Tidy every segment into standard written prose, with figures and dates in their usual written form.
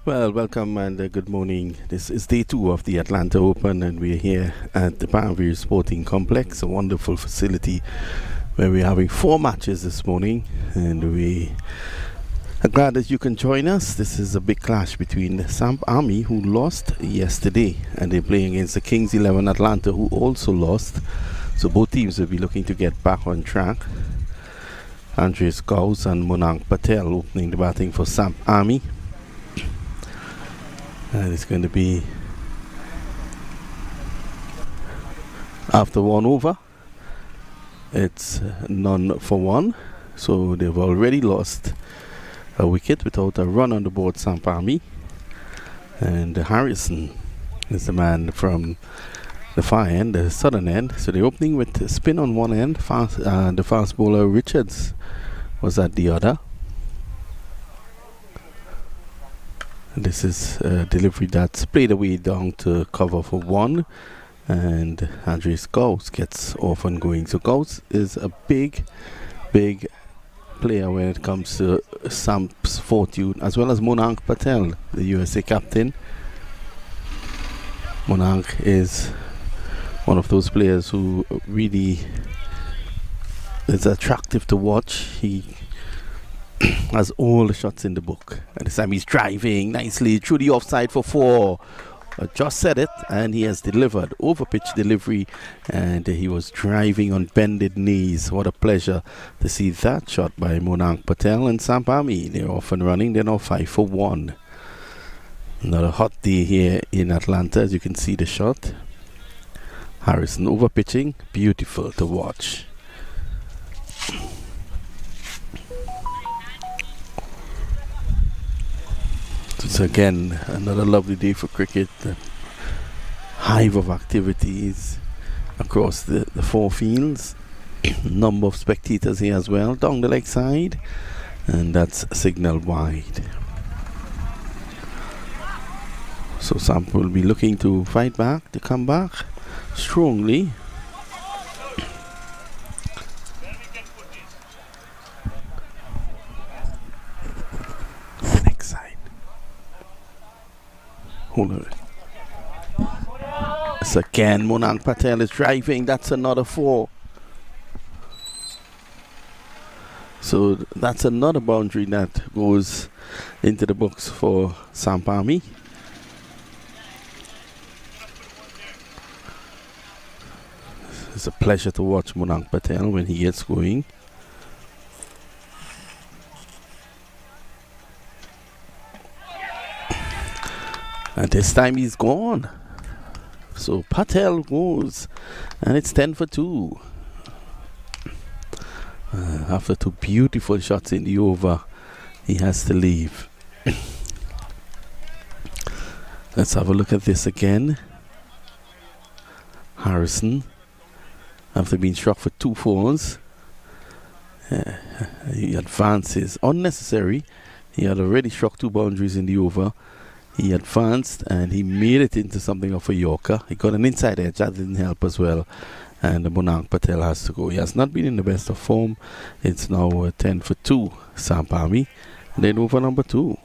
Well, welcome and good morning. This is day two of the Atlanta Open, and we're here at the Boundary Sporting Complex, a wonderful facility where we're having four matches this morning, and we are glad that you can join us. This is a big clash between the Samp Army, who lost yesterday, and they're playing against the Kings 11 Atlanta, who also lost. So both teams will be looking to get back on track. Andres Gauss and Monank Patel opening the batting for Samp Army. And it's going to be after one over. It's none for one. So they've already lost a wicket without a run on the board, Samp Army. And Harrison is the man from the far end, the southern end. So they're opening with spin on one end. The fast bowler Richards was at the other. This is a delivery that's played away down to cover for one, and Andres Gauss gets off and going. So Gauss is a big player when it comes to Samp's fortune, as well as Monank Patel, the USA captain. Monank is one of those players who really is attractive to watch. He has all the shots in the book. And this time he's driving nicely through the offside for four. Just said it, and he has delivered. Overpitch delivery, and he was driving on bended knees. What a pleasure to see that shot by Monank Patel and Samp Army. They're off and running. They're now 5 for 1. Another hot day here in Atlanta, as you can see the shot. Harrison overpitching. Beautiful to watch. It's again another lovely day for cricket. A hive of activities across the four fields. Number of spectators here as well down the leg side, and that's signal wide. So Samp will be looking to fight back, to come back strongly. So again, Monank Patel is driving. That's another 4. So that's another boundary that goes into the books for Samp Army. It's a pleasure to watch Monank Patel when he gets going. And this time he's gone. So Patel goes, and it's 10 for 2. After 2 beautiful shots in the over, he has to leave. Let's have a look at this again. Harrison, after being struck for 2 fours, he advances. Unnecessary. He had already struck 2 boundaries in the over. He advanced and he made it into something of a Yorker. He got an inside edge, that didn't help as well. And Monank Patel has to go. He has not been in the best of form. It's now 10 for 2, Samp Army. And then over number 2.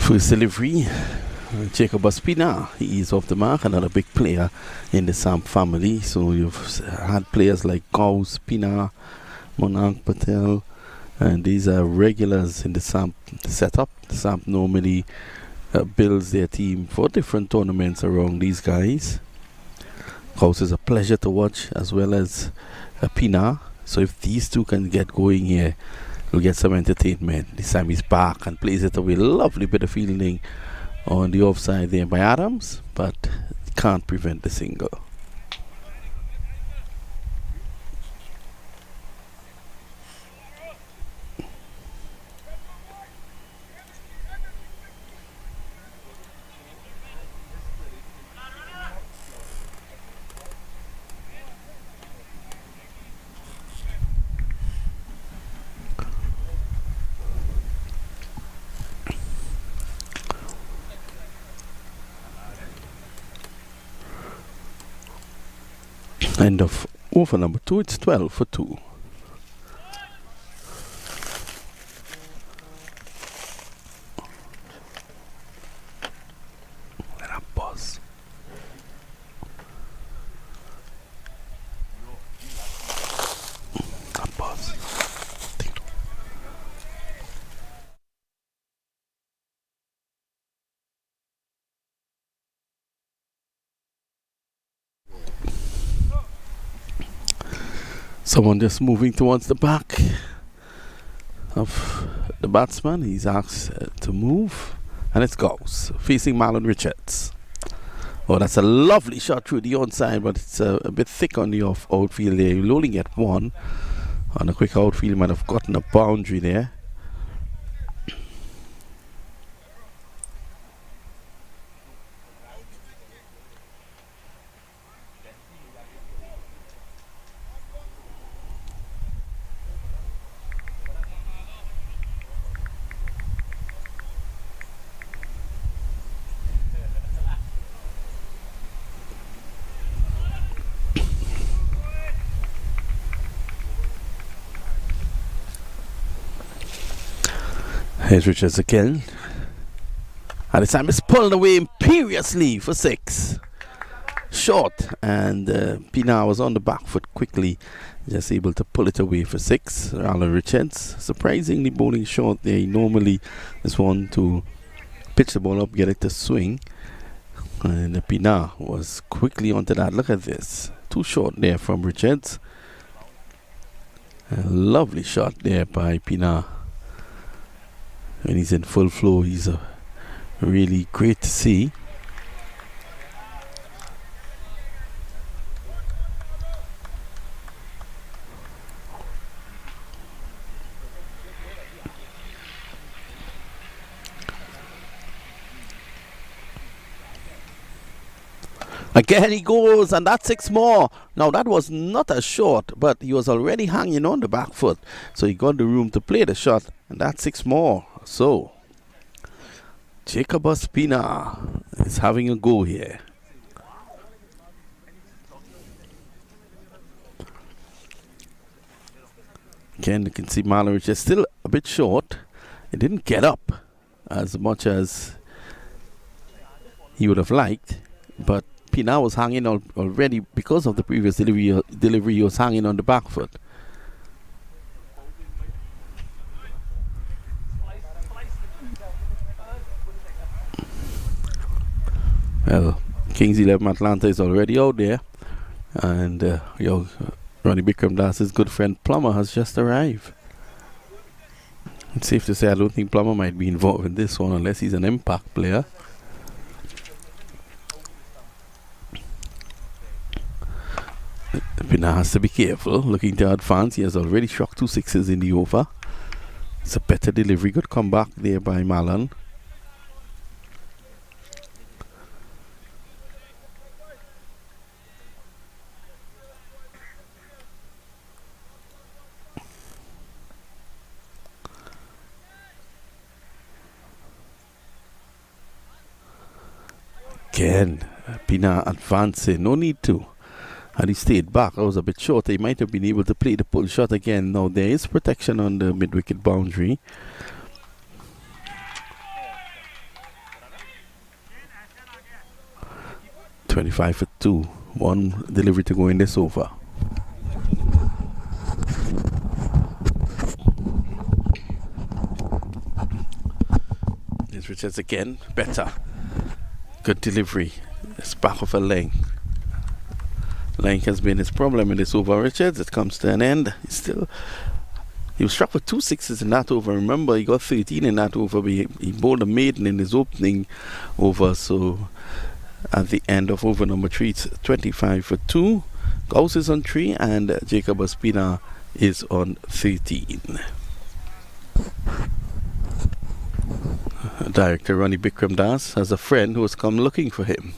First delivery Jacob Ospina, he is off the mark, another big player in the Samp family. So you've had players like Gauss, Pina, Monank Patel, and these are regulars in the Samp setup. The Samp normally builds their team for different tournaments around these guys. Gauss is a pleasure to watch, as well as Pina. So if these two can get going here, we'll get some entertainment. This time he's back and plays it away. Lovely bit of fielding on the offside there by Adams, but can't prevent the single. End of over number 2, it's 12 for 2. Let up, boss. Up, boss. Someone just moving towards the back of the batsman. He's asked to move, and it's Gauss facing Marlon Richards. Oh, that's a lovely shot through the onside, but it's a bit thick on the outfield there. You'll only get one. On a quick outfield, might have gotten a boundary there. Here's Richards again. And this time it's pulled away imperiously for 6. Short, and Pina was on the back foot quickly, just able to pull it away for 6. Marlon Richards surprisingly bowling short there. He normally is one to pitch the ball up, get it to swing. And Pina was quickly onto that. Look at this. Too short there from Richards. A lovely shot there by Pina. When he's in full flow, he's really great to see. Again he goes, and that's 6 more. Now that was not a short, but he was already hanging on the back foot, so he got the room to play the shot, and that's 6 more. So Jacob Ospina is having a go here. Again, you can see Marlon Richards still a bit short. It didn't get up as much as he would have liked, but Pina was hanging already because of the previous delivery. He was hanging on the back foot. Well, Kings 11 Atlanta is already out there, and Ronnie Bikram Das's good friend Plummer has just arrived. It's safe to say I don't think Plummer might be involved in this one unless he's an impact player. Pina has to be careful, looking to advance. He has already struck 2 6s in the over. It's a better delivery. Good comeback there by Marlon. Again, Pina advancing. No need to. Had he stayed back, I was a bit short. He might have been able to play the pull shot again. Now there is protection on the mid-wicket boundary. 25 for 2. One delivery to go in this over. Here's Richards again. Better. Good delivery. It's back of a length. Length has been his problem in this over. Richards, it comes to an end. He was struck with 2 sixes in that over. Remember, he got 13 in that over, but he bowled a maiden in his opening over. So at the end of over number 3, it's 25 for 2. Gauss is on 3 and Jacob Ospina is on 13. Director Ronnie Bikram Das has a friend who has come looking for him.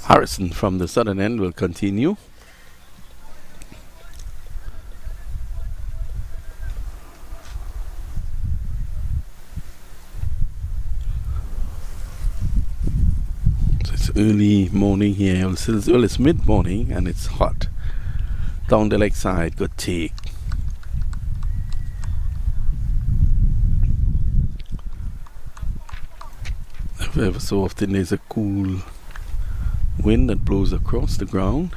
Harrison from the southern end will continue. So it's early morning here. Well, it's mid morning and it's hot. Down the leg side, good take. Ever so often there's a cool wind that blows across the ground.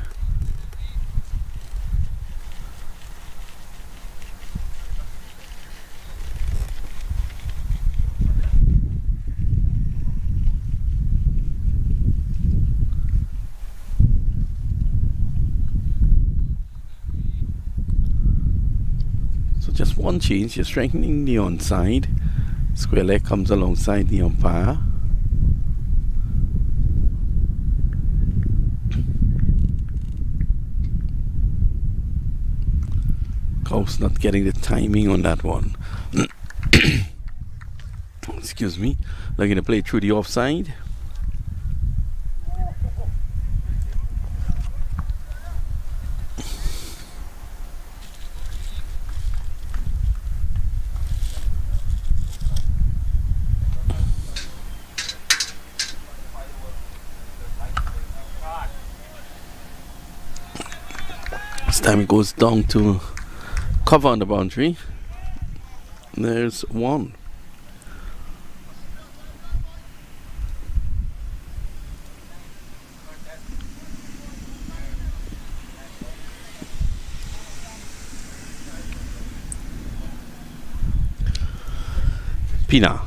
So just one change, you're strengthening the onside. Square leg comes alongside the umpire. House not getting the timing on that one. Excuse me. They're going to play through the offside. This time it goes down to cover on the boundary. There's one. Pina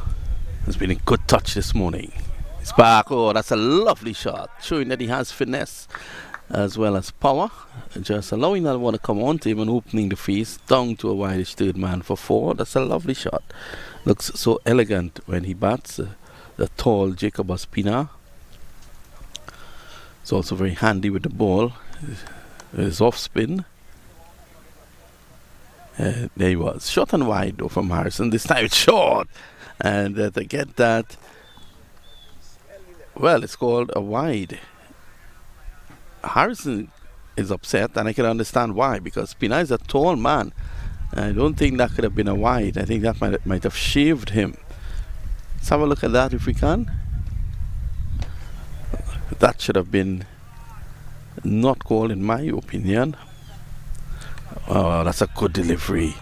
has been a good touch this morning. He's back. Oh, that's a lovely shot, showing that he has finesse as well as power, just allowing that one to come on to him and opening the face down to a wideish third man for 4. That's a lovely shot. Looks so elegant when he bats. The tall Jacob Ospina. It's also very handy with the ball. His off spin. There he was. Short and wide though from Harrison. This time it's short. And to get that, well, it's called a wide. Harrison is upset, and I can understand why, because Pina is a tall man. I don't think that could have been a wide. I think that might have shaved him. Let's have a look at that if we can. That should have been not called, in my opinion. Oh, that's a good delivery.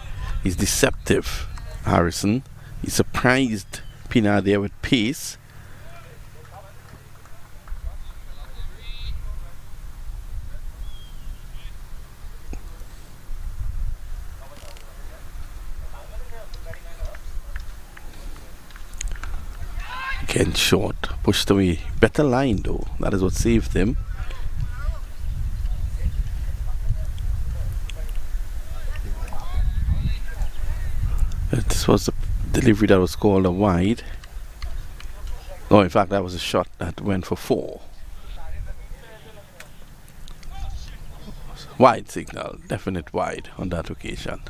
He's deceptive, Harrison. He surprised Pina there with pace. Again short, pushed away. Better line though, that is what saved him. This was the delivery that was called a wide. Oh, in fact that was a shot that went for 4. Wide signal, definite wide on that occasion.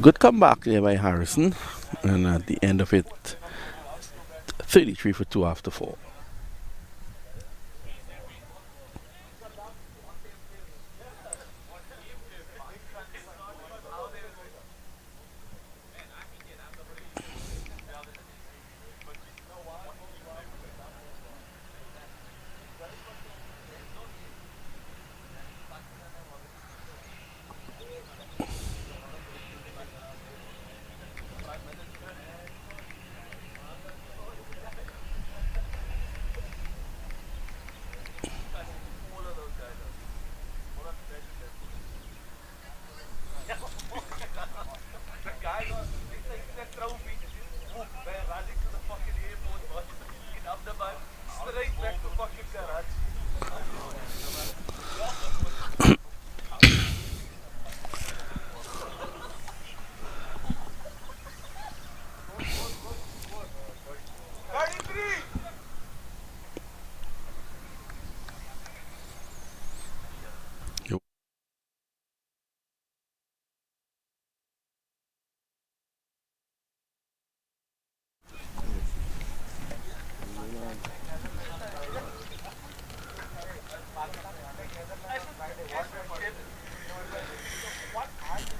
good comeback there by Harrison, and at the end of it, 33 for 2 after 4.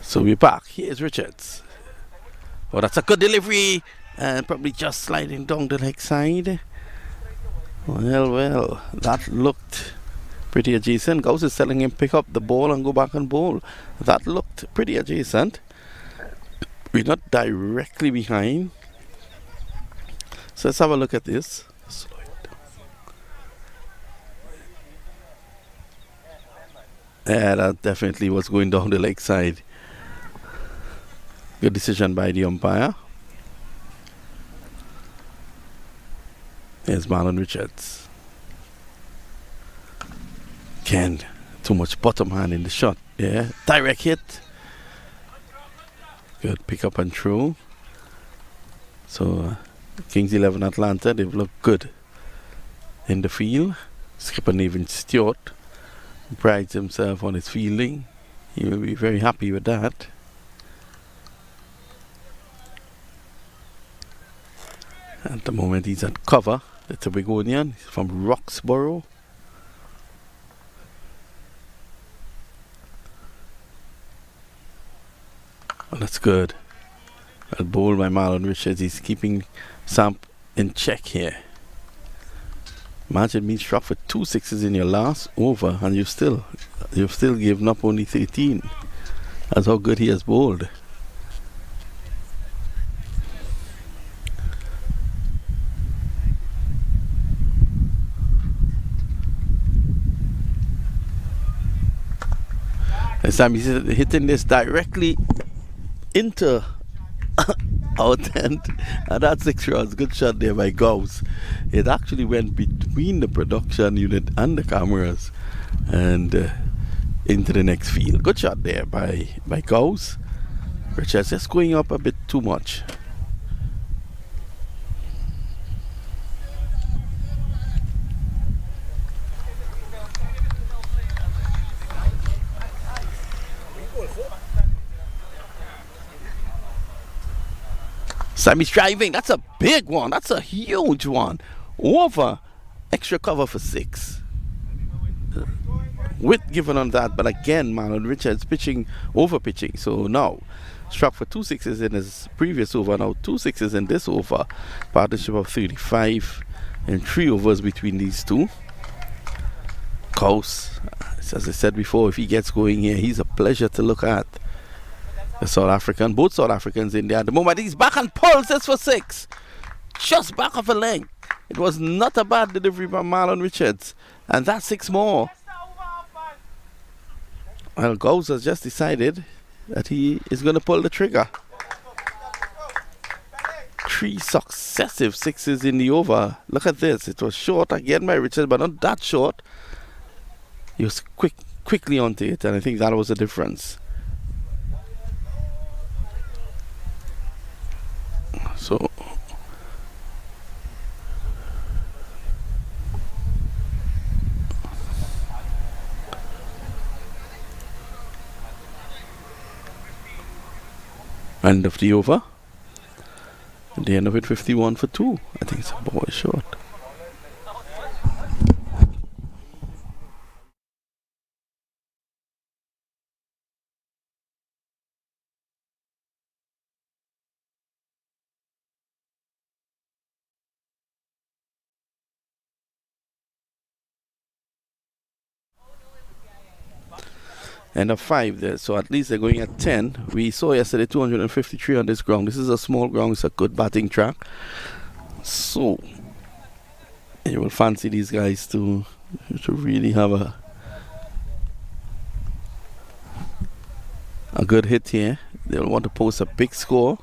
So we're back. Here's Richards. Oh, that's a good delivery. And probably just sliding down the leg side. Well, that looked pretty adjacent. Gauss is telling him pick up the ball and go back and bowl. That looked pretty adjacent. We're not directly behind. So let's have a look at this. Slow it down. Yeah, that definitely was going down the leg side. Good decision by the umpire. There's Marlon Richards. Again, too much bottom hand in the shot. Yeah, direct hit. Good pick up and throw. So Kings 11 Atlanta, they've looked good in the field. Skipper Nathan Stewart prides himself on his fielding. He will be very happy with that. At the moment he's at cover. The Tobagonian from Roxborough. Well, that's good. A ball by Marlon Richards. He's keeping Samp in check here. Imagine being struck for 2 sixes in your last over and you've still given up only 13. That's how good he has bowled. This time he's hitting this directly into our tent, and that's 6 runs. Good shot there by Gauss. It actually went between the production unit and the cameras and into the next field. Good shot there by Gauss. Richards just going up a bit too much. Sammy's driving. That's a big one. That's a huge one. Over. Extra cover for 6. With given on that, but again, Marlon Richards pitching, over pitching. So now, struck for 2 sixes in his previous over. Now 2 sixes in this over. Partnership of 35 and 3 overs between these two. Gauss, as I said before, if he gets going here, he's a pleasure to look at. The South African, both South Africans in there at the moment. He's back and pulls this for 6. Just back of a leg. It was not a bad delivery by Marlon Richards. And that's 6 more. Well, Gauss has just decided that he is going to pull the trigger. 3 successive 6s in the over. Look at this. It was short again by Richards, but not that short. He was quickly onto it, and I think that was the difference. So End of the over. At the end of it, 51 for 2. I think it's a boy short. End of 5 there, so at least they're going at 10. We saw yesterday 253 on this ground. This is a small ground, it's a good batting track. So you will fancy these guys to really have a good hit here. They'll want to post a big score.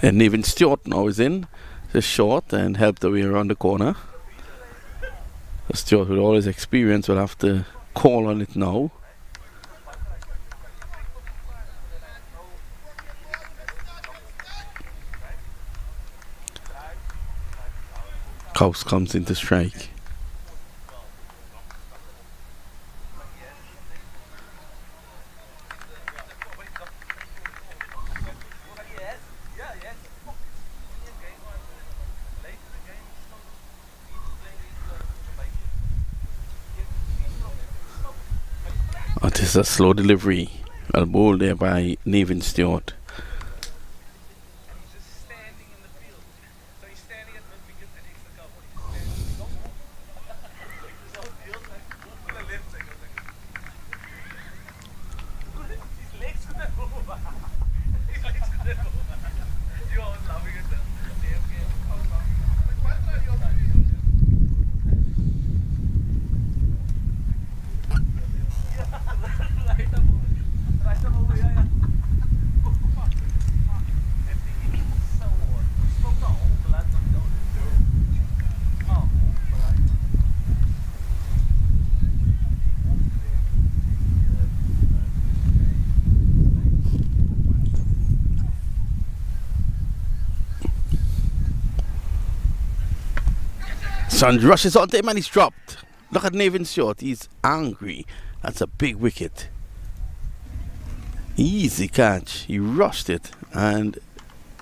And even Stewart now is in. Just short and helped the way around the corner. Stewart, with all his experience, will have to call on it now. Kaus comes into strike. This is a slow delivery. Well bowled there by Nathan Stewart. Son rushes onto him and he's dropped. Look at Nathan Stewart, he's angry. That's a big wicket. Easy catch. He rushed it and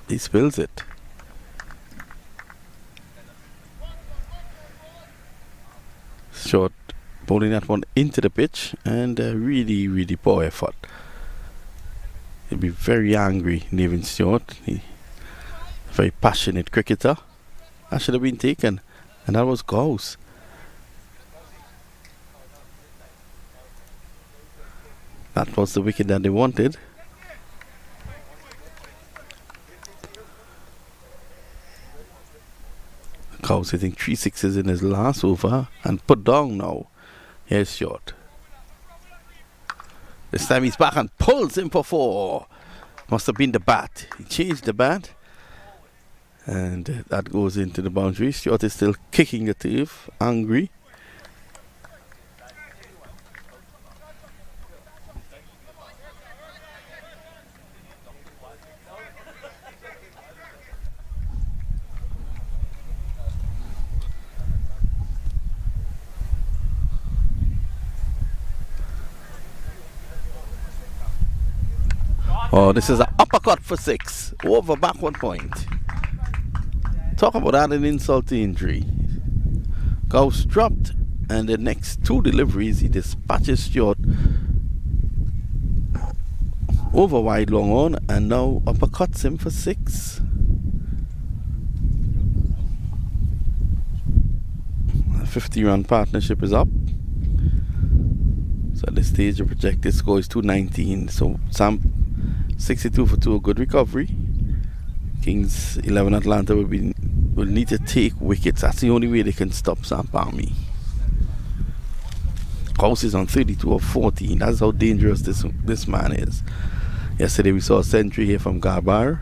he spills it. Stewart bowling that one into the pitch and really, really poor effort. He'll be very angry, Nathan Stewart. He's a very passionate cricketer. That should have been taken. And that was goals. That was the wicket that they wanted. Cows hitting 3 sixes in his last over and put down now. Here's short. This time he's back and pulls him for 4. Must have been the bat. He changed the bat. And that goes into the boundary. Stewart is still kicking the turf, angry. Oh, this is an uppercut for 6. Over back 1 point. Talk about adding insult to injury. Gauss dropped, and the next 2 deliveries he dispatches Stewart over wide long on, and now uppercuts him for 6. A 50-run partnership is up. So at this stage the projected score is 219. So Samp 62 for 2, a good recovery. Kings 11 Atlanta will need to take wickets. That's the only way they can stop Samp Army. House is on 32 of 14. That's how dangerous this man is. Yesterday we saw a century here from Garbar.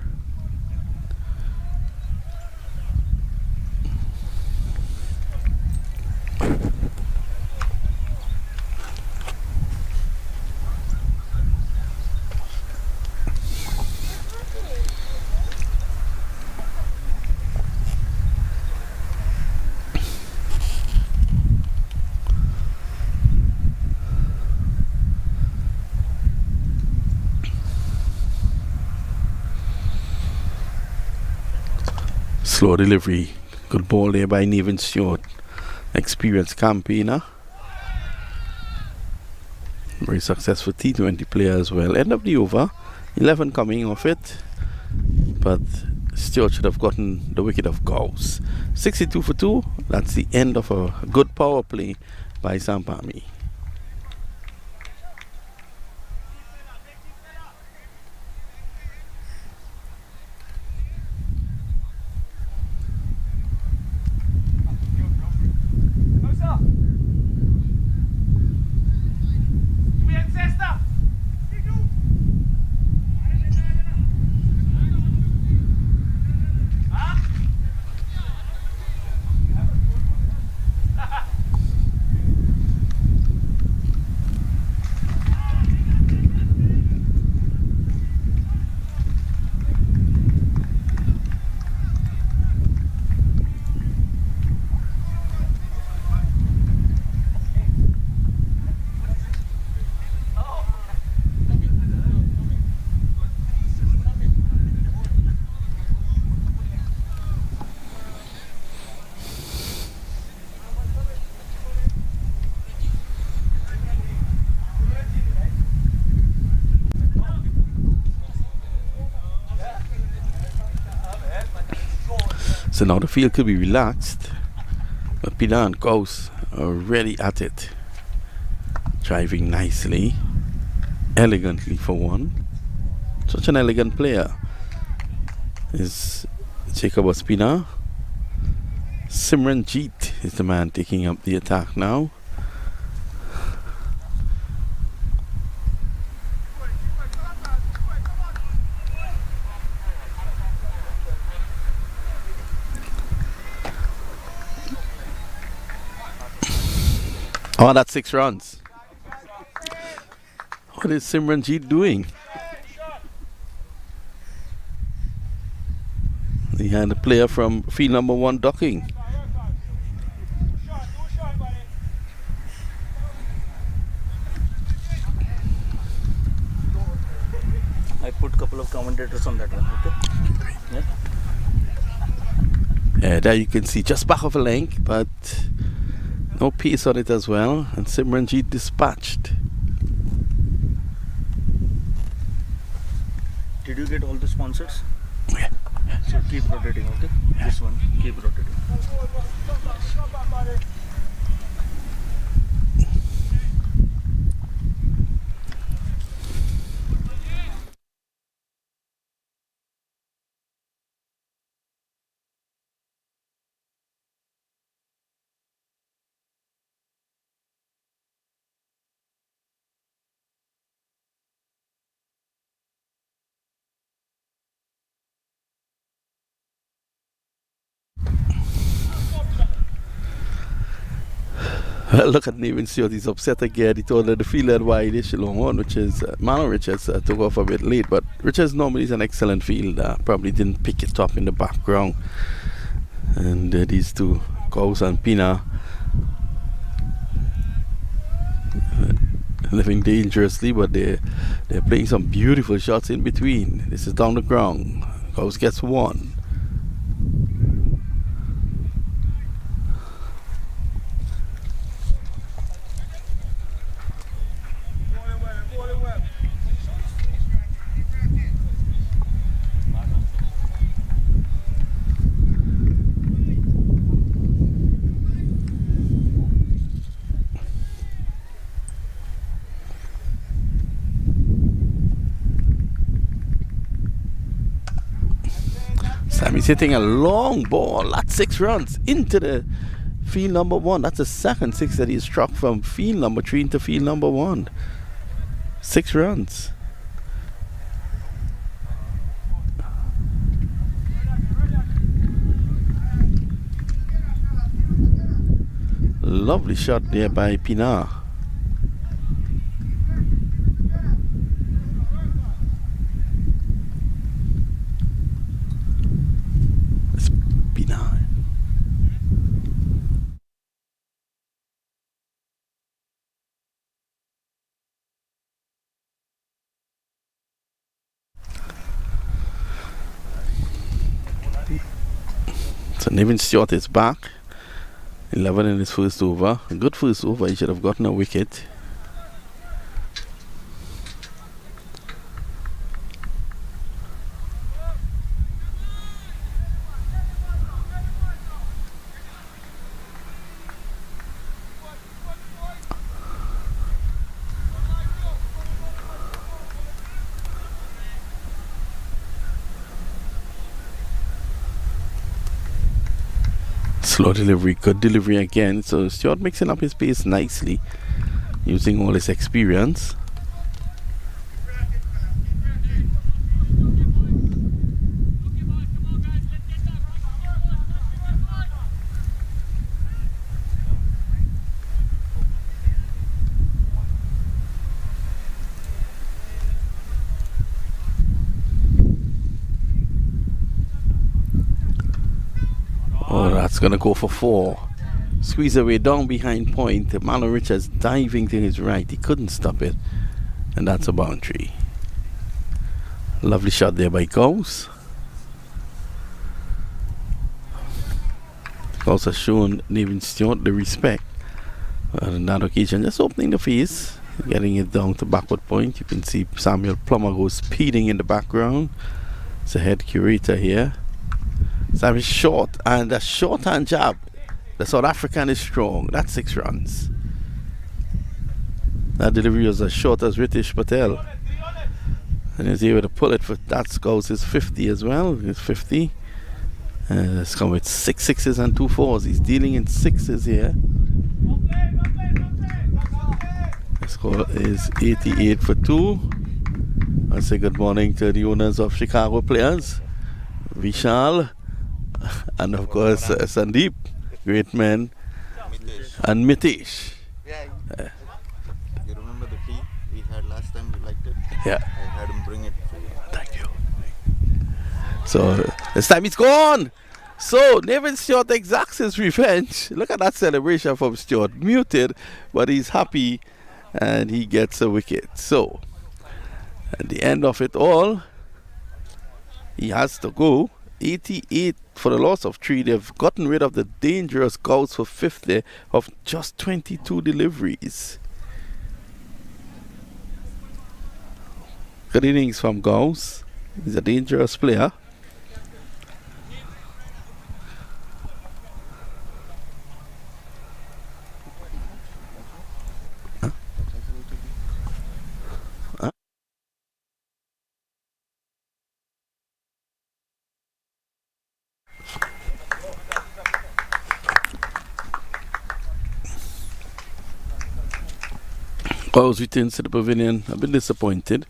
Slow delivery. Good ball there by Nevin Stewart. Experienced campaigner. Very successful T20 player as well. End of the over. 11 coming off it. But Stewart should have gotten the wicket of Gauss. 62 for 2. That's the end of a good power play by Samp. So now the field could be relaxed, but Pina and Gauss are really at it. Driving nicely, elegantly for one. Such an elegant player is Jacob Ospina. Simranjeet is the man taking up the attack now. Oh, that's 6 runs. What is Simranjeet doing? He had a player from field number 1 ducking. I put a couple of commentators on that one, okay? Yeah, there you can see just back of a length, but no pace on it as well, and Simranjeet dispatched. Did you get all the sponsors? Yeah. So keep rotating, okay? Yeah. This one, keep rotating. Look at Nevin Stewart, he's upset again. He told her the field had wide issue long on, which is Marlon Richards took off a bit late, but Richards normally is an excellent fielder. Probably didn't pick it up in the background. And these two, Gauss and Pina, living dangerously, but they're playing some beautiful shots in between. This is down the ground. Gauss gets 1. Sammy's hitting a long ball. That's 6 runs into the field number 1. That's the second 6 that he's struck from field number 3 into field number 1. 6 runs. Lovely shot there by Pina. So Nevin Stewart is back. 11 in his first over. A good first over. He should have gotten a wicket. Slow delivery, good delivery again. So Stewart mixing up his pace nicely, using all his experience. Oh, that's going to go for 4. Squeeze away down behind point. Marlon Richards diving to his right. He couldn't stop it. And that's a boundary. Lovely shot there by Gauss. Gauss has shown Nevin Stewart the respect. On that occasion, just opening the face, getting it down to backward point. You can see Samuel Plummer goes speeding in the background. It's a head curator here. Samuel short, and a short-hand jab. The South African is strong. That's 6 runs. That delivery was as short as Ritesh Patel. And he's able to pull it for that. Scouts his 50 as well. It's 50. It's come with 6 sixes and 2 fours. He's dealing in 6s here. The score is 88 for 2. I say good morning to the owners of Chicago Players, Vishal, and of course Sandeep, great man, and Mitesh. You remember the tea we had last time? You liked it? Yeah. I had him bring it for you. Thank you. So this time it's gone. So Nevin Stewart exacts his revenge. Look at that celebration from Stewart. Muted, but he's happy and he gets a wicket. So at the end of it all, he has to go. 88 for the loss of 3. They've gotten rid of the dangerous Gauss for 50 of just 22 deliveries. Good innings from Gauss. He's a dangerous player. Gauss returns to the pavilion. I've been disappointed.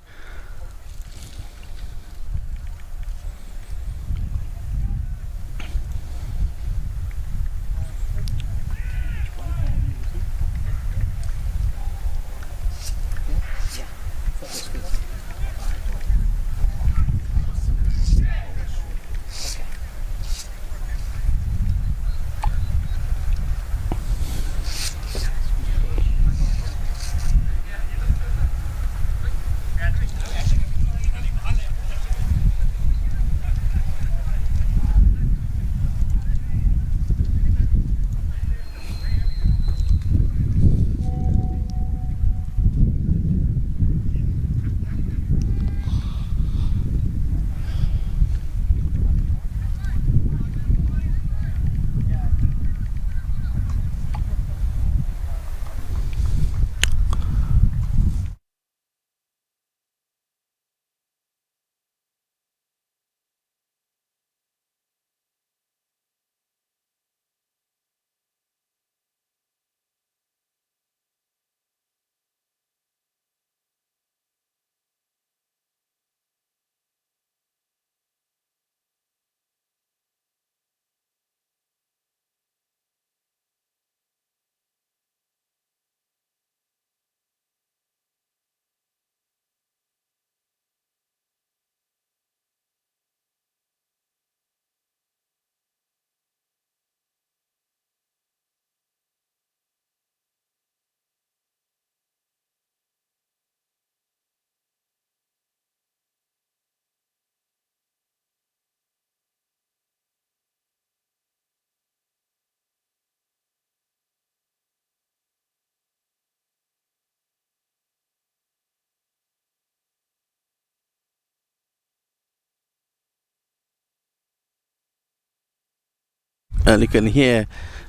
And you can hear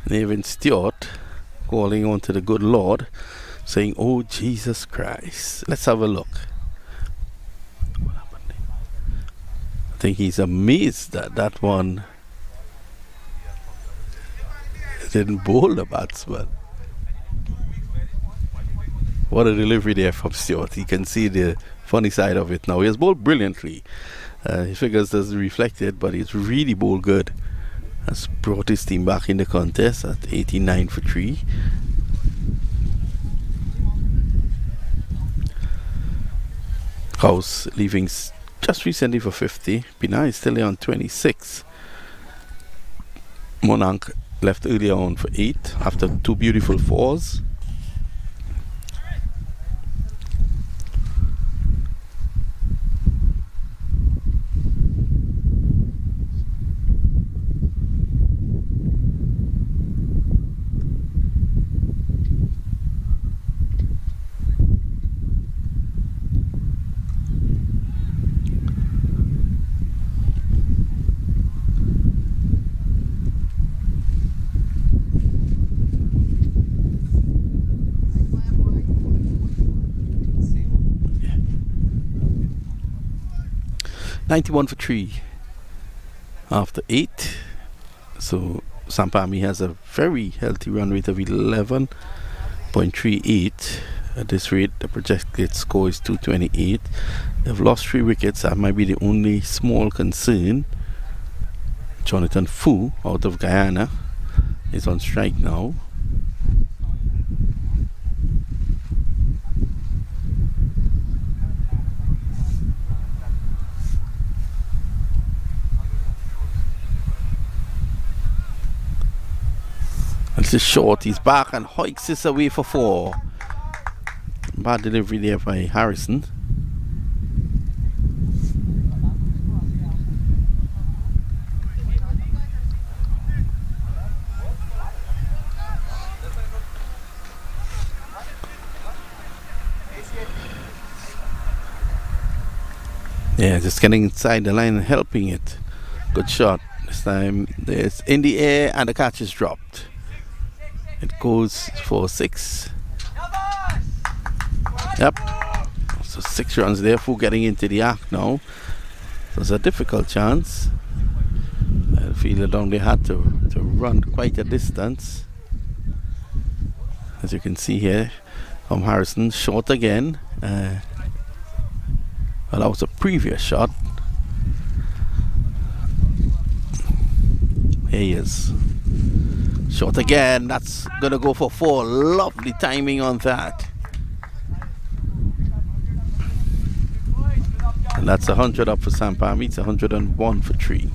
Nathan Stewart calling on to the good Lord, saying, "Oh Jesus Christ." Let's have a look. I think he's amazed that that one didn't bowl the batsman. What a delivery there from Stewart. You can see the funny side of it now. He has bowled brilliantly. His figures doesn't reflect it, but he's really bowled good. Has brought his team back in the contest at 89 for 3. House leaving just recently for 50. Pina is still on 26. Monank left earlier on for 8 after 2 beautiful fours. See, 91 for 3 after 8. So Sampami has a very healthy run rate of 11.38. At this rate, the projected score is 228. They've lost 3 wickets. That might be the only small concern. Jonathan Fu out of Guyana is on strike now. This is short. He's back and hoiks this away for 4. Bad delivery there by Harrison. Yeah, just getting inside the line and helping it. Good shot. This time it's in the air and the catch is dropped. It goes for 6. Yep. So 6 runs there. Fu getting into the act now. So it's a difficult chance. The fielder down there had to run quite a distance. As you can see here from Harrison, short again. Well, that was a previous shot. Here he is. Short again. That's gonna go for 4. Lovely timing on that. And that's 100 up for Sampami. It's 101 for 3.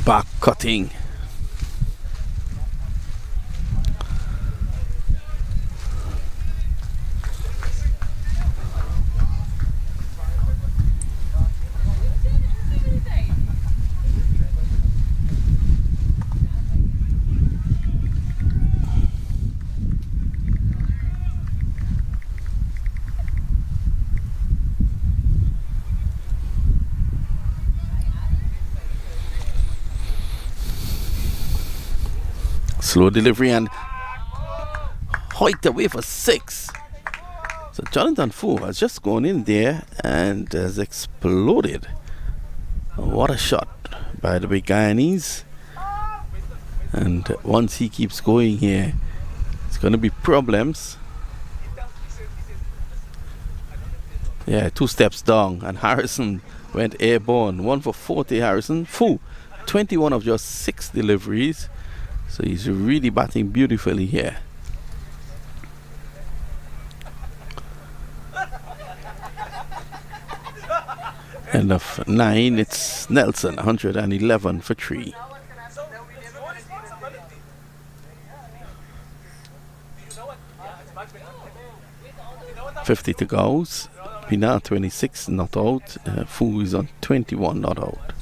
Back cutting. Slow delivery and hoiked away for 6. So Jonathan Fu has just gone in there and has exploded. What a shot by the big Guyanese. And once he keeps going here, it's going to be problems. Yeah, 2 steps down and Harrison went airborne. 1 for 40 Harrison. Fu, 21 of just 6 deliveries. So he's really batting beautifully here. End of 9, it's Nelson, 111 for 3. $50 to goes. Pina 26 not out. Fu is on 21 not out.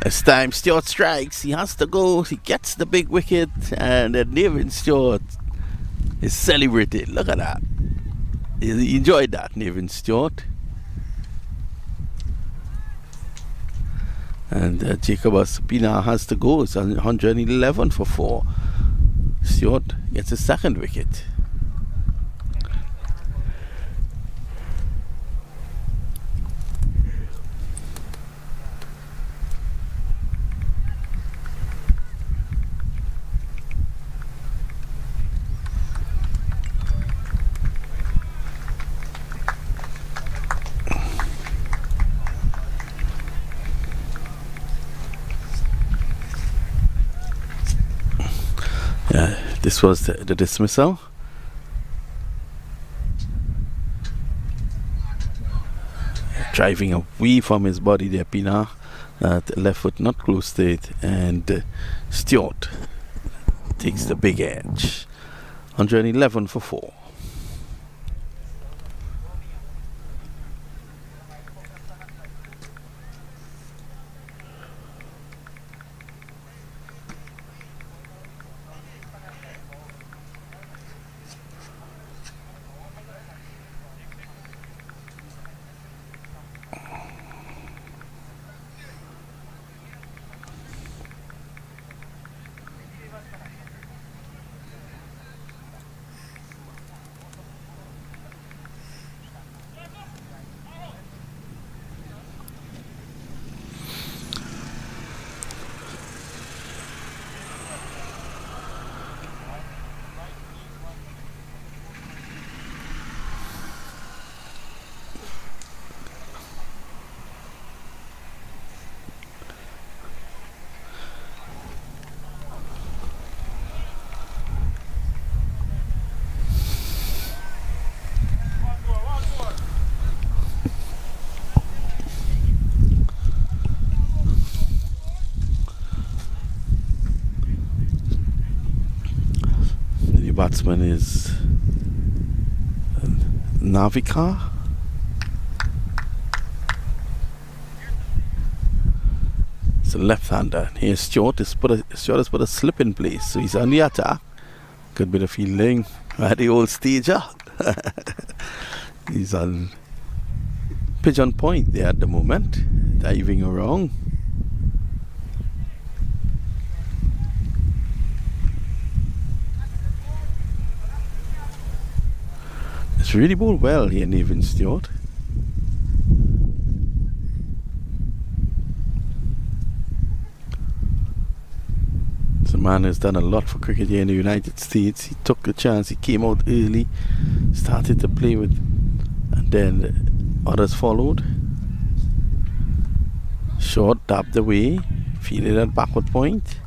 This time Stewart strikes, he has to go, he gets the big wicket, and then Nathan Stewart is celebrated. Look at that. He enjoyed that, Nathan Stewart. And Jacob Ospina has to go. It's 111 for 4. Stewart gets his second wicket. This was the dismissal. Driving away from his body there, Pina. That left foot not close to it. And Stewart takes the big edge. 111 for 4. Batsman is Navika. It's a left-hander. Here's Stewart. Stewart has put a slip in place, so he's on the attack. Good bit of fielding at the old stager. He's on pigeon point there at the moment, diving around. It's really bowled well here, Nathan Stewart. This man has done a lot for cricket here in the United States. He took a chance, he came out early, started to play with, and then others followed. Short, tapped away, fielded at backward point.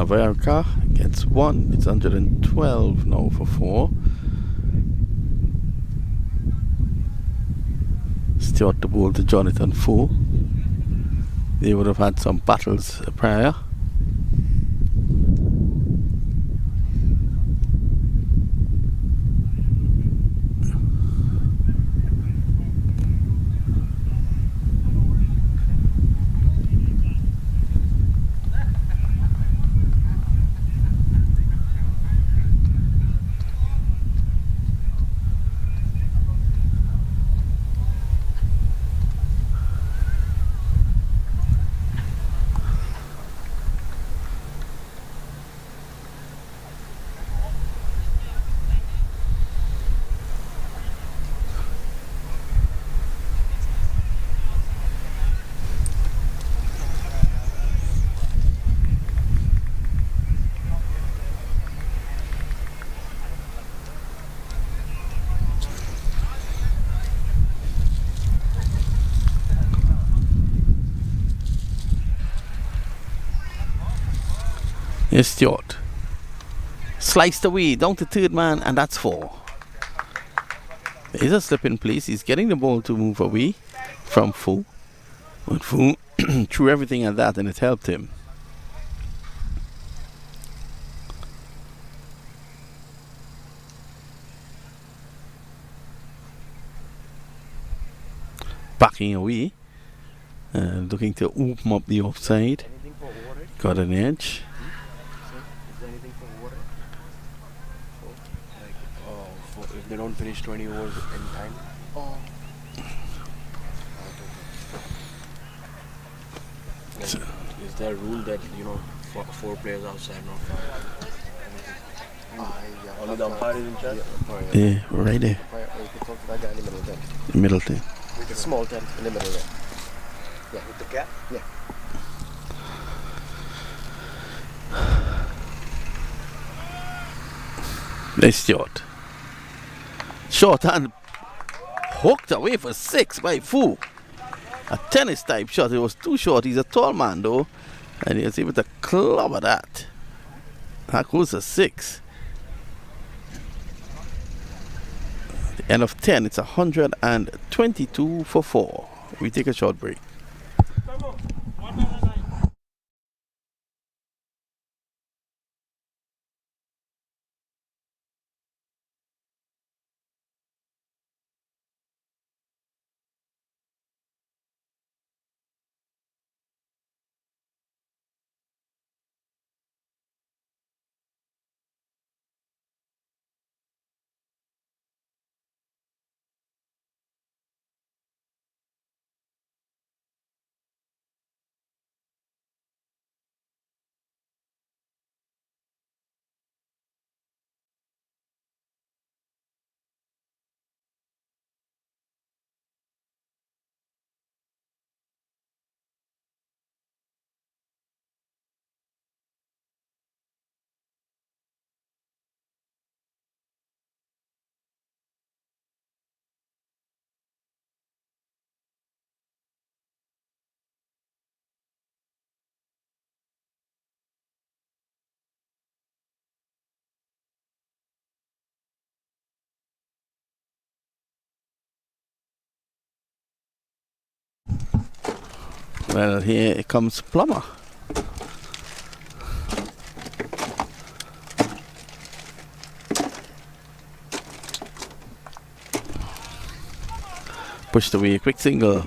Navarca gets 1. It's 112 now for 4. Stewart the ball to Jonathan Foe. They would have had some battles prior. Here's Stewart. Sliced away down to third man, and that's 4. There's a slip in place. He's getting the ball to move away from Foe. But Foe threw everything at that, and it helped him. Backing away, looking to open up the offside. Got an edge. If they don't finish 20 overs in time. Is there a rule that, four players outside, not 5? Only the umpire is in charge? Yeah, right there. The middle tent. The small tent in the middle there. Yeah. With the cap? Yeah. There's Stewart. Short hand hooked away for 6 by Foe. A tennis type shot. It was too short. He's a tall man though. And he was able to clobber that. That goes a 6. At the end of 10, it's 122 for 4. We take a short break. Well, here comes Plummer. Pushed away, quick single.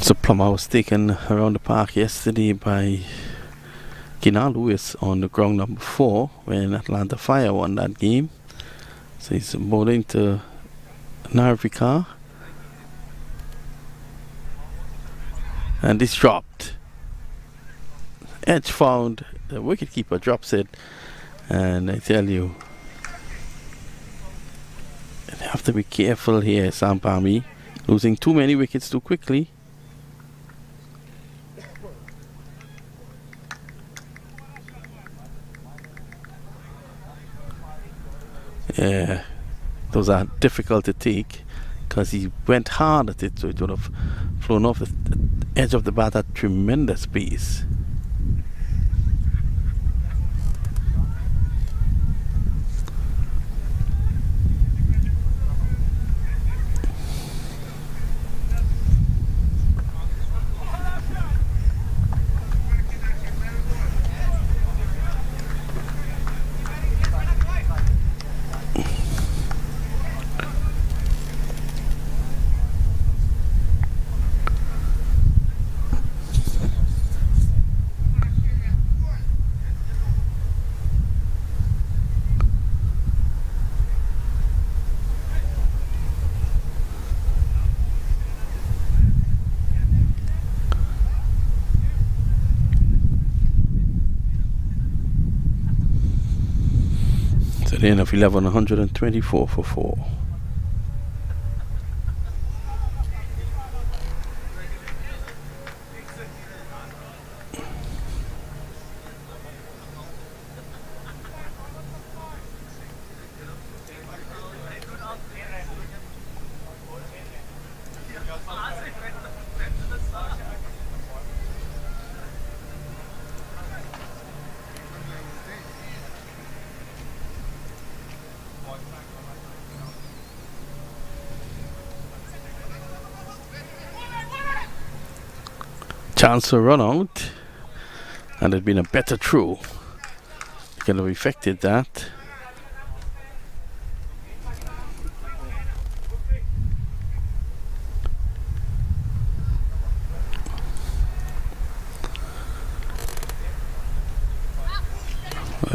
So Plummer was taken around the park yesterday by Kinar Lewis on the ground number 4 when Atlanta Fire won that game. So he's bowling to Narvika. And this dropped. Edge found, the wicketkeeper drops it. And I tell you, you have to be careful here, Samp. Losing too many wickets too quickly. Yeah, those are difficult to take because he went hard at it, so it would have flown off the edge of the bat at tremendous pace. So the end of 11, 124 for 4. Chance to run out, and it'd been a better throw. Could have affected that.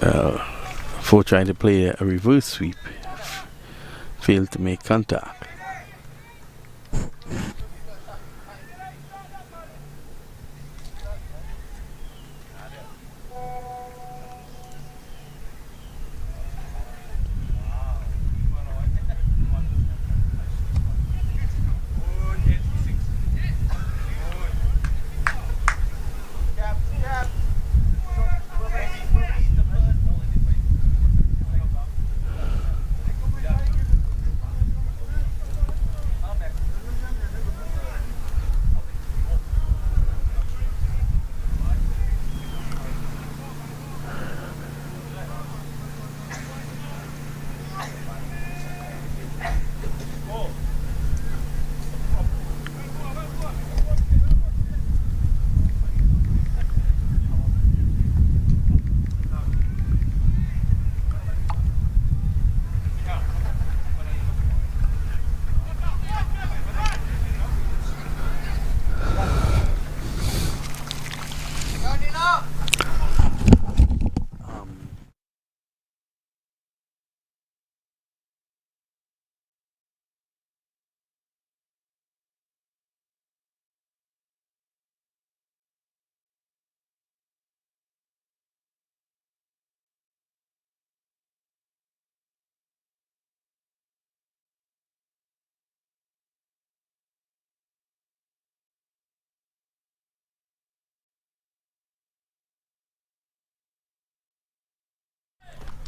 Well, for trying to play a reverse sweep, failed to make contact.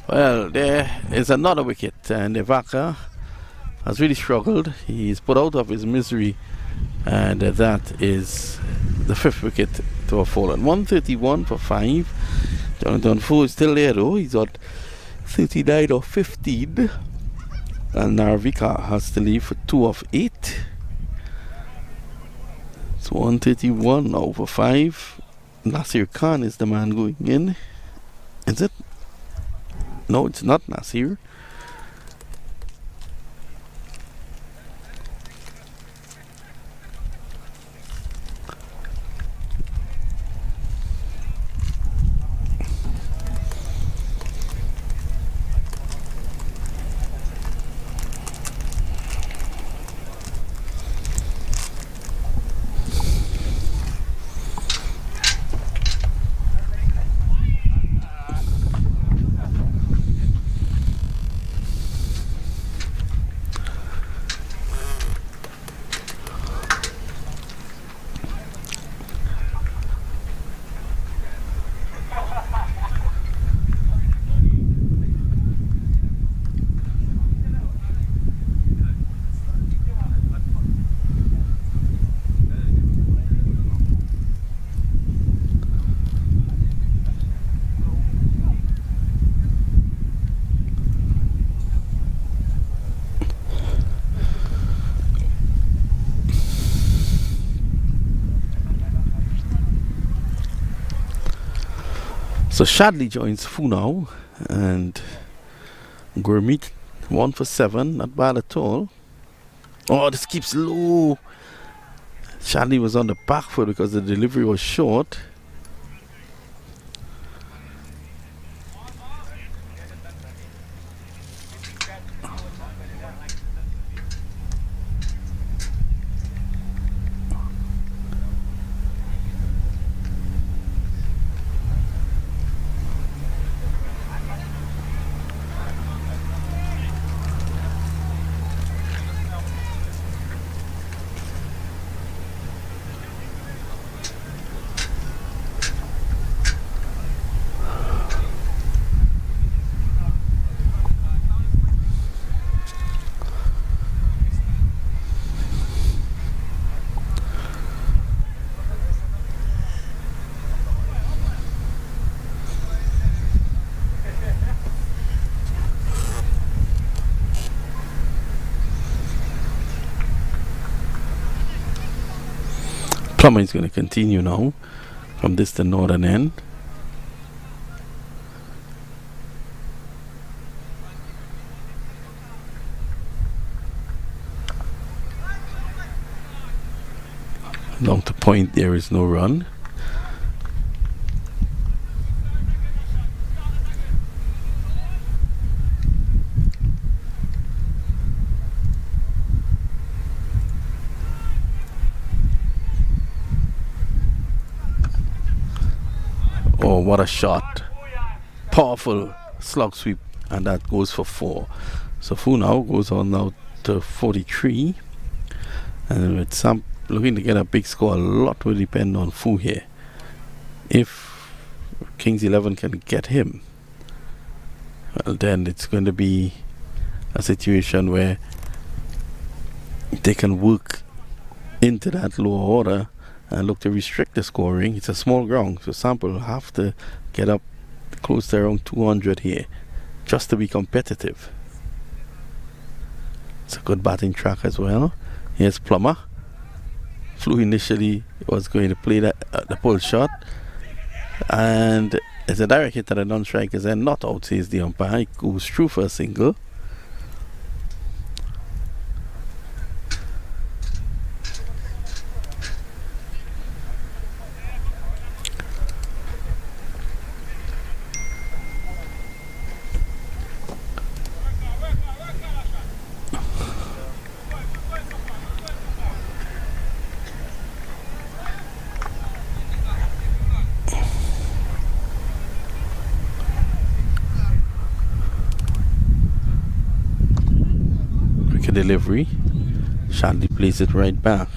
Well, there is another wicket, and Ivaka has really struggled. He's put out of his misery, and that is the 5th wicket to have fallen. 131 for 5. Jonathan Foe is still there though. He's got 39 of 15, and Narvika has to leave for 2 of 8. It's 131 now for 5. Nasir Khan is the man going in. Is it? No, it's not Nasir. So Shadley joins Fu now, and Gurmeet 1 for 7, not bad at all. Oh, this keeps low. Shadley was on the back foot because the delivery was short. Plummer is going to continue now from this to northern end. Long to point, there is no run. Oh, what a shot. Powerful slug sweep, and that goes for 4. So Fu now goes on now to 43. And with Samp looking to get a big score, a lot will depend on Fu here. If Kings 11 can get him, well, then it's going to be a situation where they can work into that lower order and look to restrict the scoring. It's a small ground, so Samp will have to get up close to around 200 here just to be competitive. It's a good batting track as well. Here's Plummer. Flew initially was going to play the pull shot, and it's a direct hit to the non-strikers and not out, says the umpire. It goes through for a single. Delivery. Shadley plays it right back.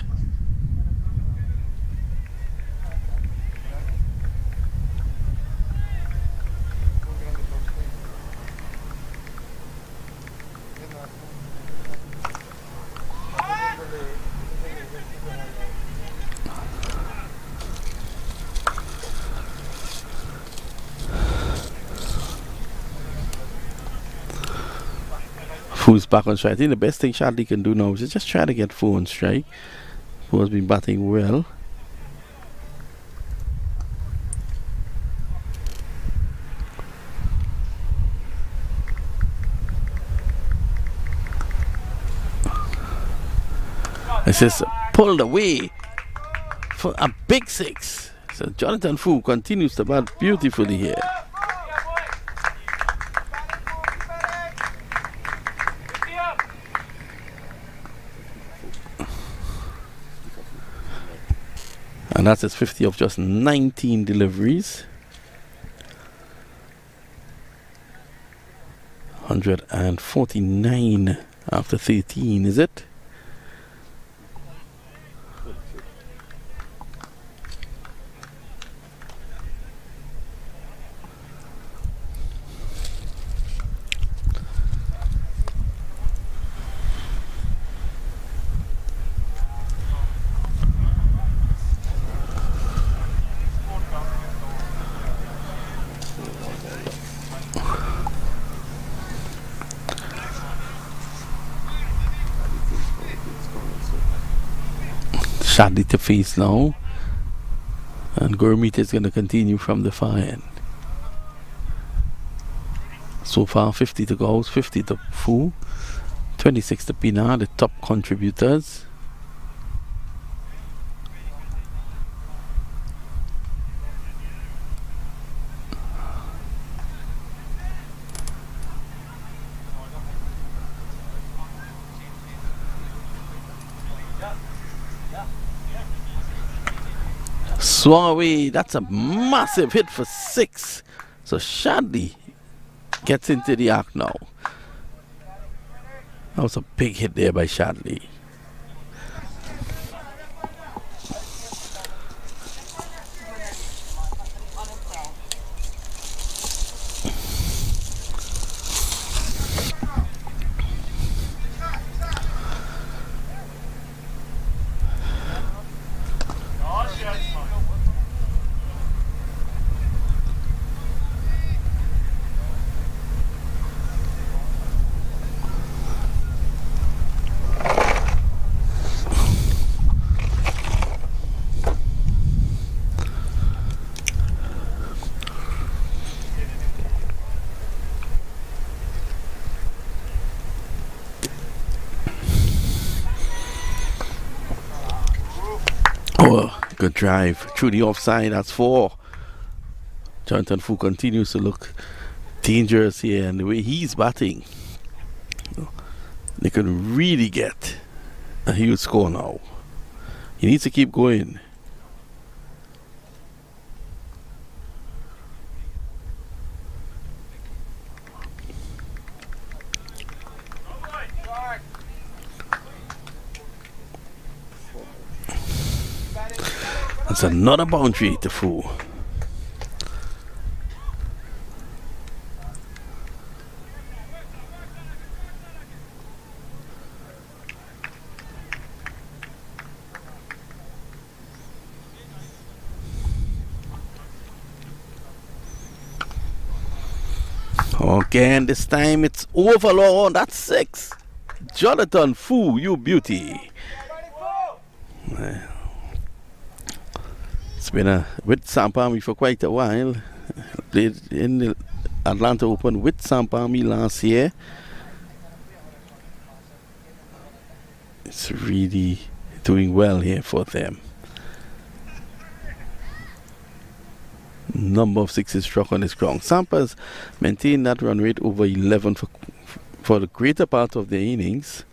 Fu's back on strike. I think the best thing Shadley can do now is just try to get Fu on strike. Fu has been batting well. It's just pulled away for a big 6. So Jonathan Fu continues to bat beautifully here. And that's his 50 of just 19 deliveries. 149 after 13, is it? Shadley to face now, and Gurmeet is going to continue from the far end. So far, 50 to Gauss, 50 to Fu, 26 to Pina, the top contributors. Swung away, that's a massive hit for 6. So Shadley gets into the act now. That was a big hit there by Shadley. Good drive through the offside. That's 4. Jonathan Fu continues to look dangerous here, and the way he's batting, they can really get a huge score now. He needs to keep going. That's another boundary to Fu. Again, this time it's overlord. That's 6. Jonathan Fu, you beauty. It's been with Samp Army for quite a while. Played in the Atlanta Open with Samp Army last year. It's really doing well here for them. Number of 6s struck on this ground. Samp has maintained that run rate over 11 for the greater part of their innings.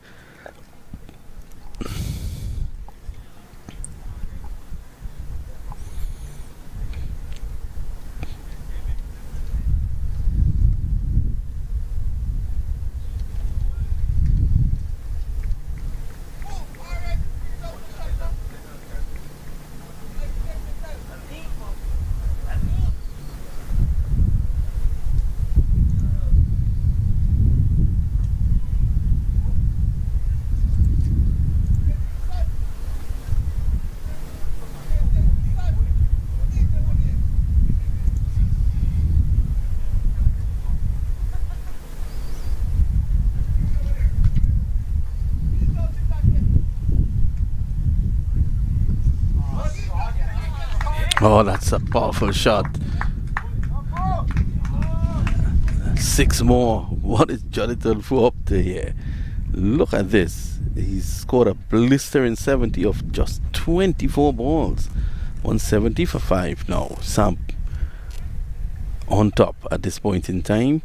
Oh, that's a powerful shot. 6 more. What is Jonathan Fu up to here? Look at this. He's scored a blistering 70 of just 24 balls. 170 for 5 now. Samp on top at this point in time.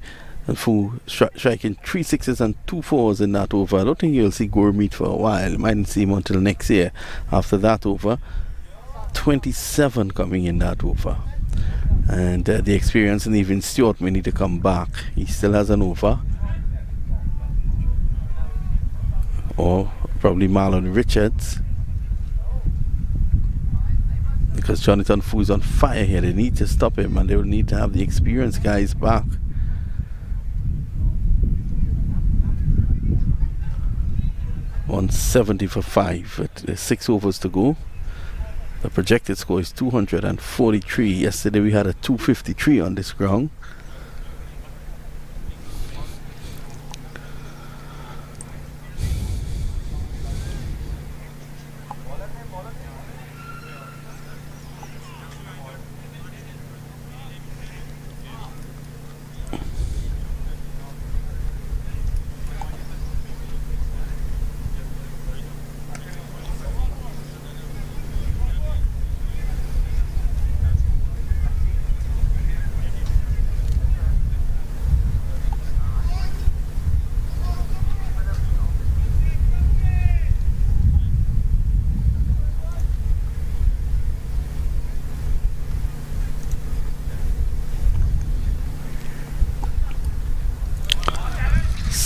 And Fu striking 3 6s and 2 4s in that over. I don't think you'll see Gourmet for a while. Might not see him until next year after that over. 27 coming in that over, and the experience, and even Stewart may need to come back. He still has an over, or probably Marlon Richards, because Jonathan Fu is on fire here. They need to stop him, and they will need to have the experienced guys back. $170 for 5 with 6 overs to go. The projected score is 243. Yesterday we had a 253 on this ground.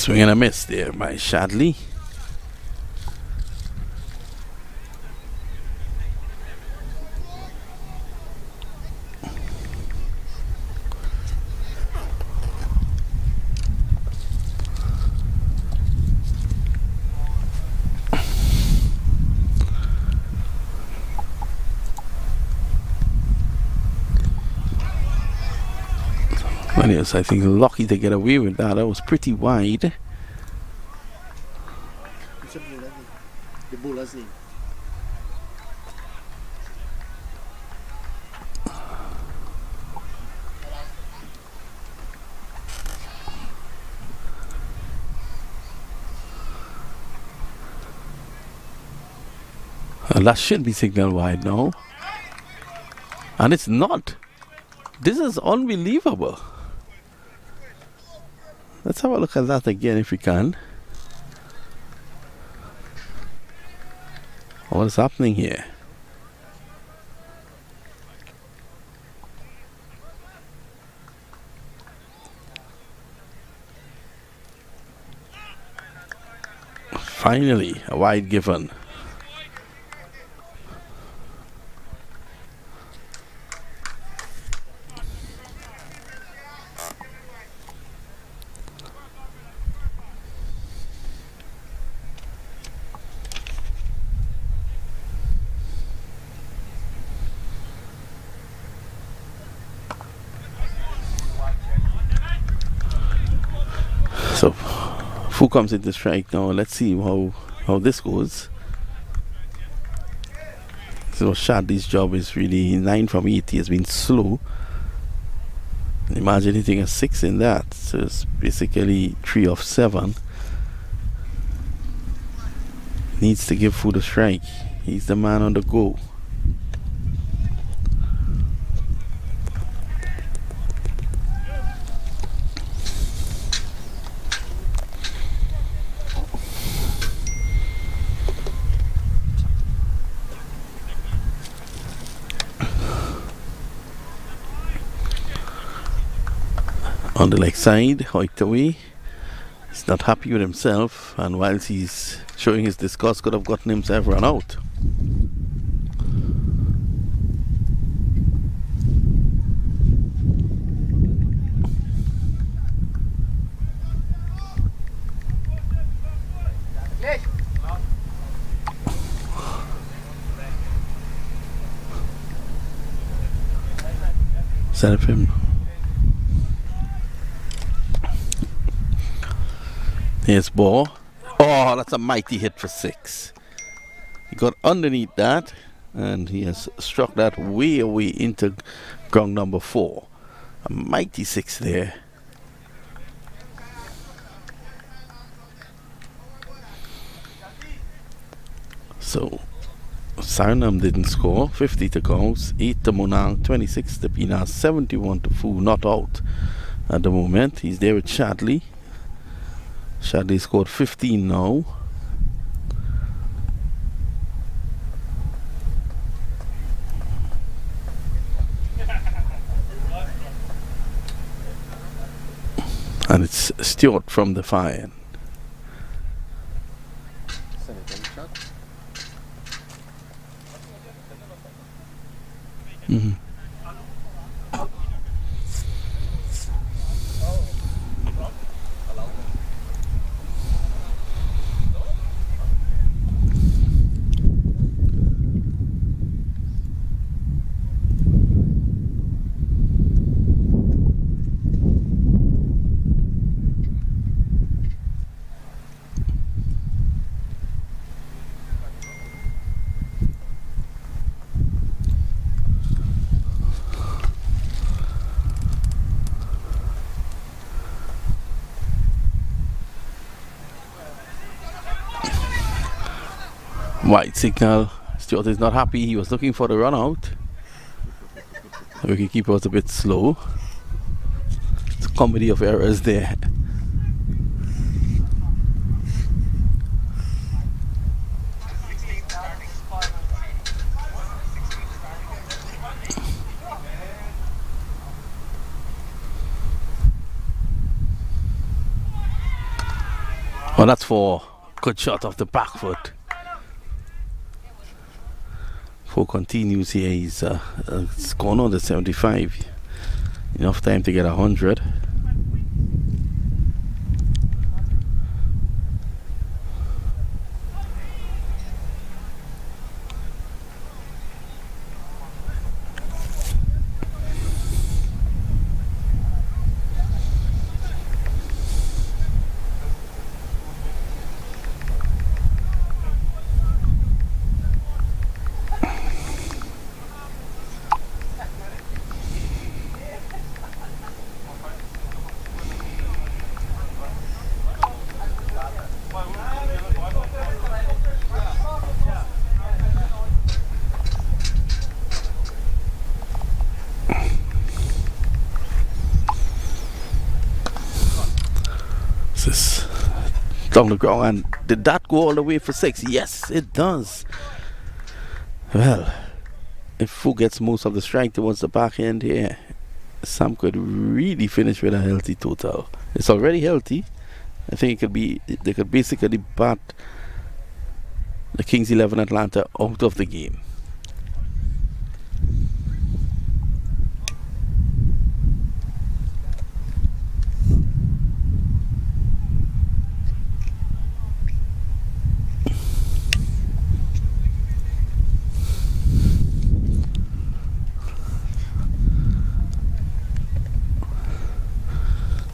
Swing and a miss there by Shadley. Well, yes, I think lucky to get away with that. That was pretty wide. The bowler's name. That should be signal wide now. And it's not. This is unbelievable. Let's have a look at that again if we can. What is happening here? Finally, a wide given. So, Fu comes into strike now. Let's see how this goes. So Shadley's job is really 9 from 8. He has been slow. Imagine hitting a 6 in that. So it's basically 3 of 7. Needs to give Fu the strike. He's the man on the go. On the leg side, Hoitaway is not happy with himself, and whilst he's showing his disgust, could have gotten himself run out. Set up him. Here's ball. Oh, that's a mighty hit for 6. He got underneath that, and he has struck that way away into ground number 4. A mighty 6 there. So Saranam didn't score. 50 to Gauss, 8 to Monang, 26 to Pina, 71 to Fu, not out at the moment. He's there with Shadley. Shadley scored 15 now. And it's Stewart from the fire. Mm-hmm. White signal. Stewart is not happy. He was looking for the run out. The wicketkeeper was a bit slow. It's a comedy of errors there. Well, that's 4. Good shot off the back foot. 4 continues here. He's it's gone on to 75. Enough time to get 100. On the ground, and did that go all the way for 6? Yes, it does. Well, if Fu gets most of the strike towards the back end here, Sam could really finish with a healthy total. It's already healthy. I think it could be, they could basically bat the Kings 11 Atlanta out of the game.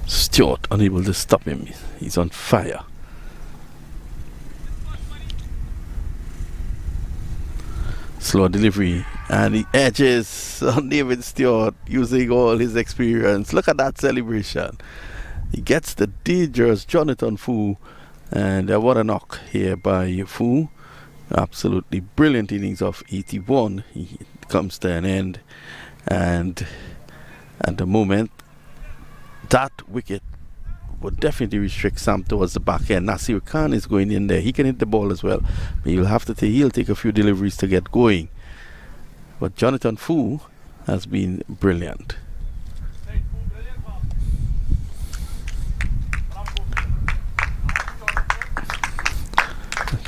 Stewart unable to stop him. He's on fire. Slow delivery, and he edges on David Stewart using all his experience. Look at that celebration. He gets the dangerous Jonathan Fu, and what a knock here by Fu. Absolutely brilliant innings of 81. He comes to an end, and at the moment, that wicket would definitely restrict Samp towards the back end. Nasir Khan is going in there. He can hit the ball as well, but he'll take a few deliveries to get going. But Jonathan Fu has been brilliant.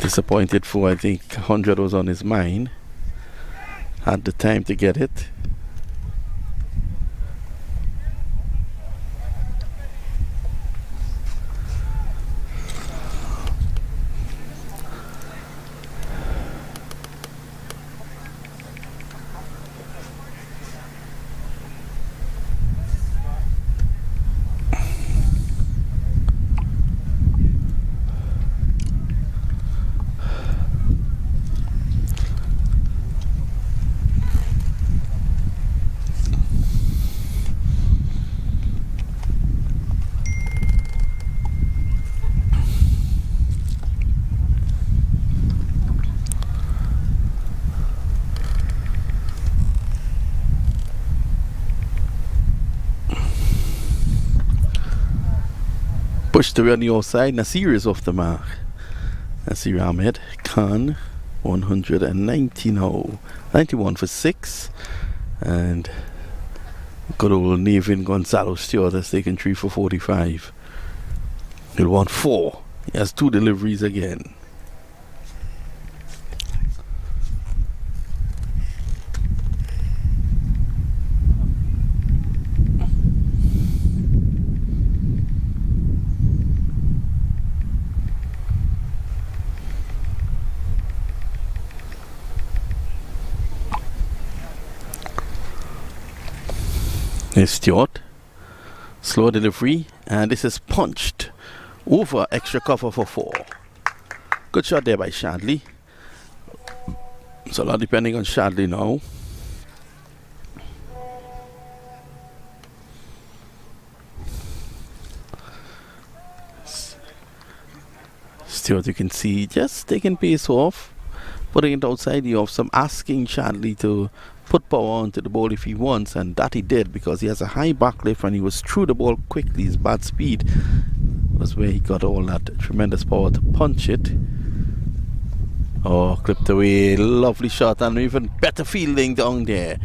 Disappointed Fu. I think 100 was on his mind. Had the time to get it. Pushed away on the outside. Nasir is off the mark. Nasir Ahmed Khan, 190 now. 91 for 6. And good old Nevin Gonzalo Stewart has taken 3 for 45. He'll want 4. He has 2 deliveries again. Here's Stewart. Slow delivery, and this is punched over extra cover for 4. Good shot there by Shadley. So a lot depending on Shadley now. Stewart, you can see just taking pace off, putting it outside the off, some asking Shadley to put power onto the ball if he wants, and that he did, because he has a high back lift and he was through the ball quickly. His bad speed was where he got all that tremendous power to punch it. Oh, clipped away. Lovely shot, and even better fielding down there.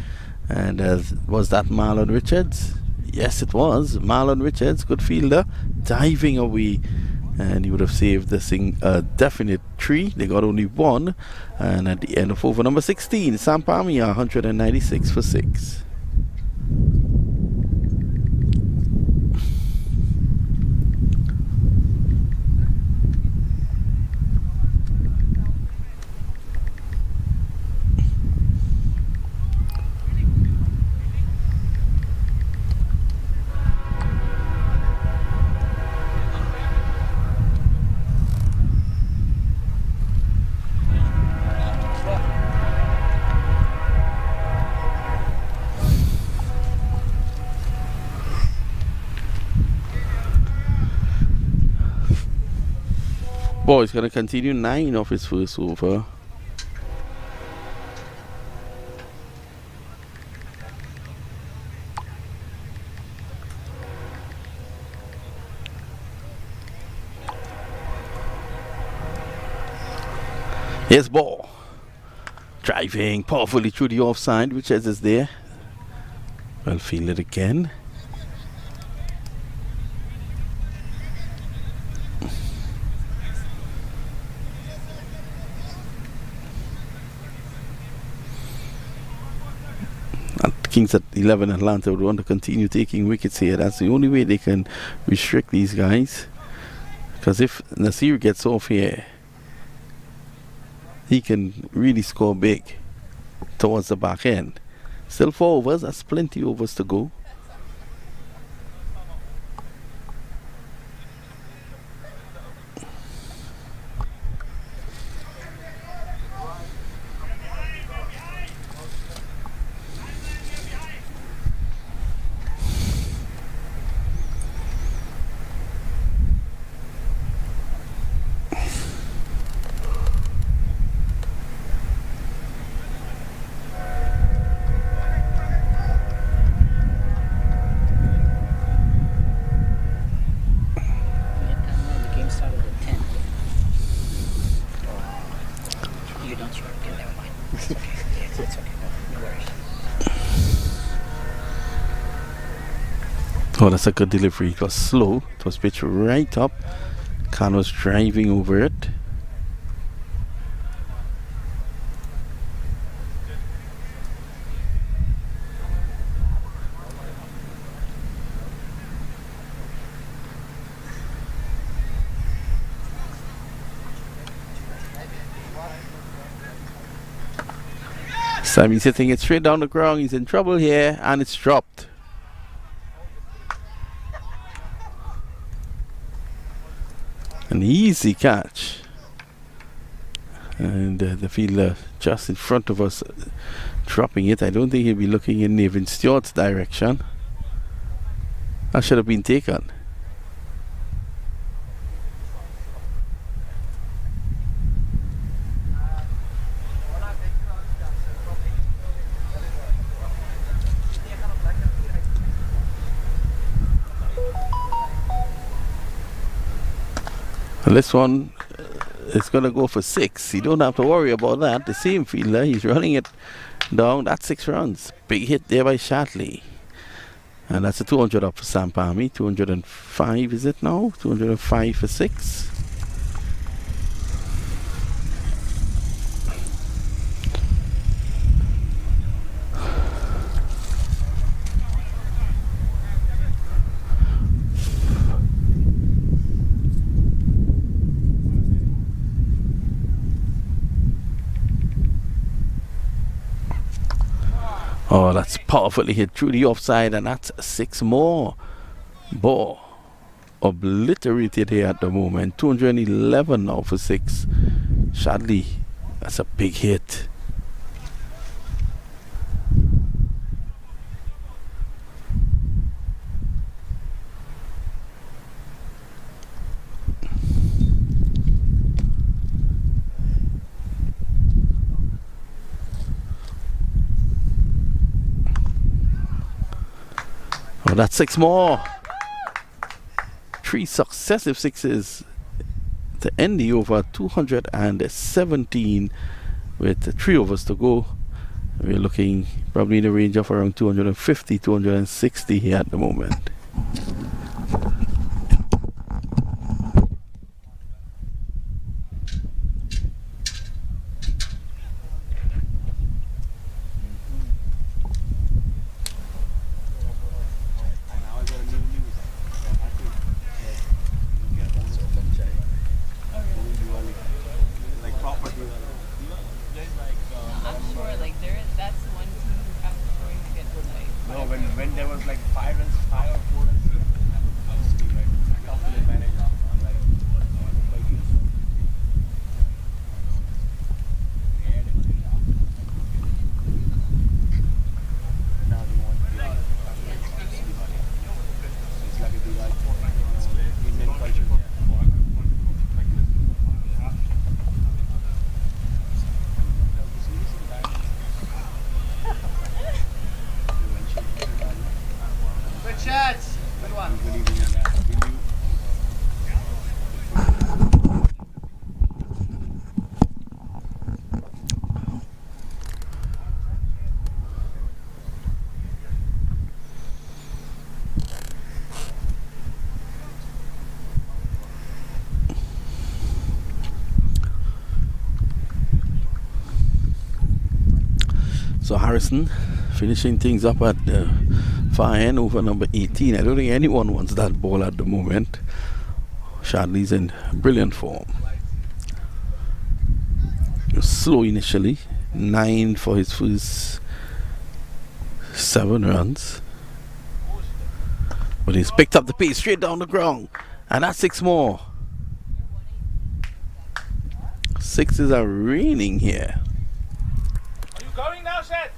And was that Marlon Richards? Yes, it was Marlon Richards, good fielder, diving away and he would have saved the definite 3. They got only 1, and at the end of over number 16, Samp 196 for 6. Boy's going to continue 9 of his first over. Here's ball. Driving powerfully through the offside, which is there. Well, feel it again. Kings at 11 Atlanta would want to continue taking wickets here. That's the only way they can restrict these guys. Because if Nasir gets off here, he can really score big towards the back end. Still 4 overs, that's plenty overs to go. Oh, that's a good delivery. It was slow. It was pitched right up. Khan was driving over it. Sammy's hitting it straight down the ground. He's in trouble here, and it's dropped. An easy catch, and the fielder just in front of us dropping it. I don't think he'll be looking in Nevin Stewart's direction. That should have been taken. This one is going to go for 6. You don't have to worry about that. The same fielder, he's running it down. That's 6 runs. Big hit there by Shatley. And that's a 200 up for Samp Army. 205 is it now? 205 for 6. Oh, that's powerfully hit through the offside, and that's 6 more. Ball obliterated here at the moment. 211 now for 6. Shadley, that's a big hit. Oh, that's 6 more. 3 successive 6s to end the over. 217 with 3 overs to go. We're looking probably in the range of around 250, 260 here at the moment. when there was like 5 or 4 runs, I was sitting right. I talked to the manager. I'm like, now they want to it's like a divide. Indian culture. Good shots. Good one. So Harrison finishing things up at the far end over number 18. I don't think anyone wants that ball at the moment. Shadley's in brilliant form. Slow initially, 9 for his first 7 runs. But he's picked up the pace straight down the ground. And that's 6 more. 6s are raining here. Are you going now, Seth?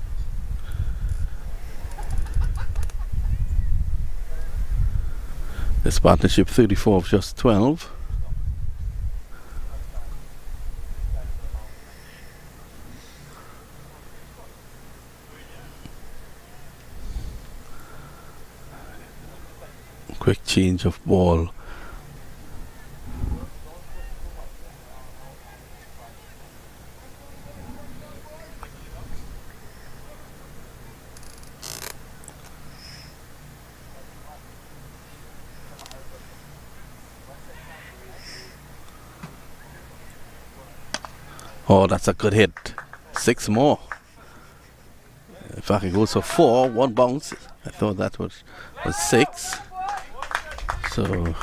This partnership 34 of just 12. Quick change of ball. Oh, that's a good hit. 6 more. In fact, it goes for 4, 1 bounce. I thought that was 6. So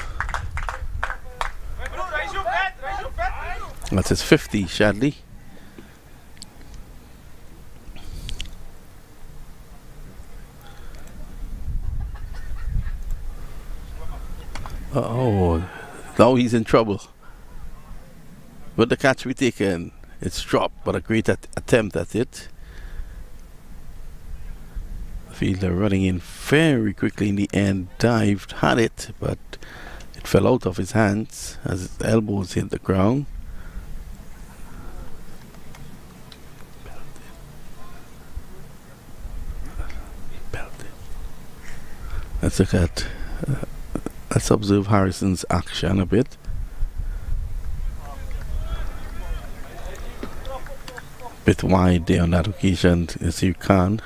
that's his 50, Shadley. Oh, now he's in trouble. But the catch we taken, it's dropped, but a great attempt at it. Fielder running in very quickly in the end, dived, had it, but it fell out of his hands as his elbows hit the ground. Let's look at, let's observe Harrison's action a bit. Bit wide there on that occasion, as you can.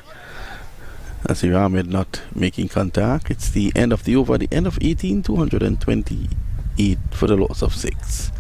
As Ahmed not making contact. It's the end of the over, the end of 18, 228 for the loss of 6.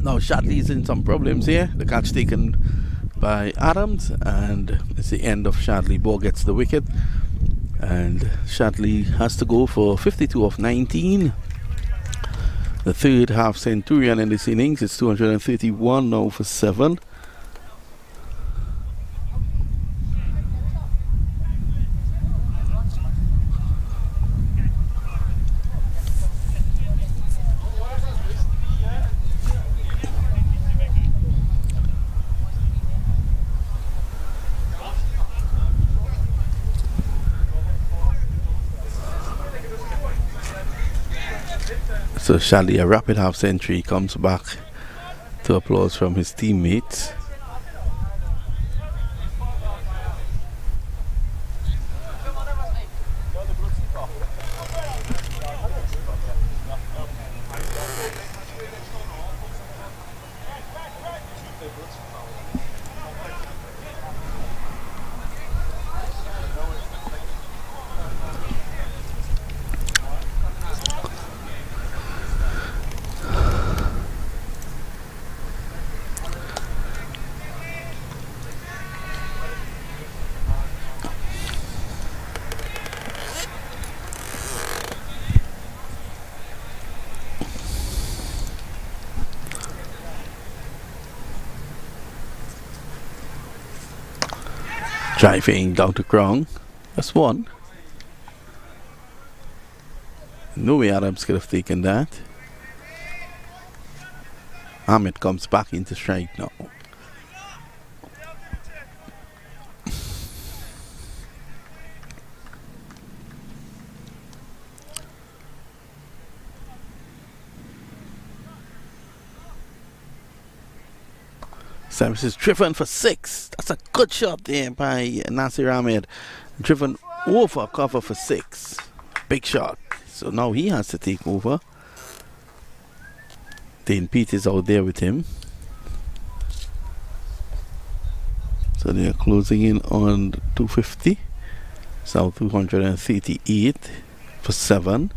Now Shadley's in some problems here. The catch taken by Adams, and it's the end of Shadley. Ball gets the wicket. And Shatley has to go for 52 of 19. The third half centurion in this innings. It's 231 now for 7. So Shadley, a rapid half century, comes back to applause from his teammates. Driving down to ground. That's one. No way Adams could have taken that. Ahmed comes back into strike now. Samp is driven for 6. That's a good shot there by Nasir Ahmed. Driven over cover for 6. Big shot. So now he has to take over. Dane Pete is out there with him. So they are closing in on 250. So 238 for 7.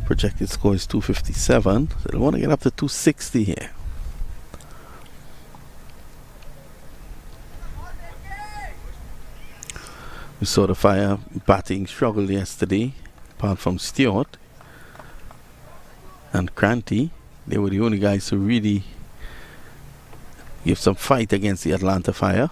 Projected score is 257. So they want to get up to 260 here. We saw the Fire batting struggle yesterday, apart from Stewart and Cranty. They were the only guys who really give some fight against the Atlanta Fire.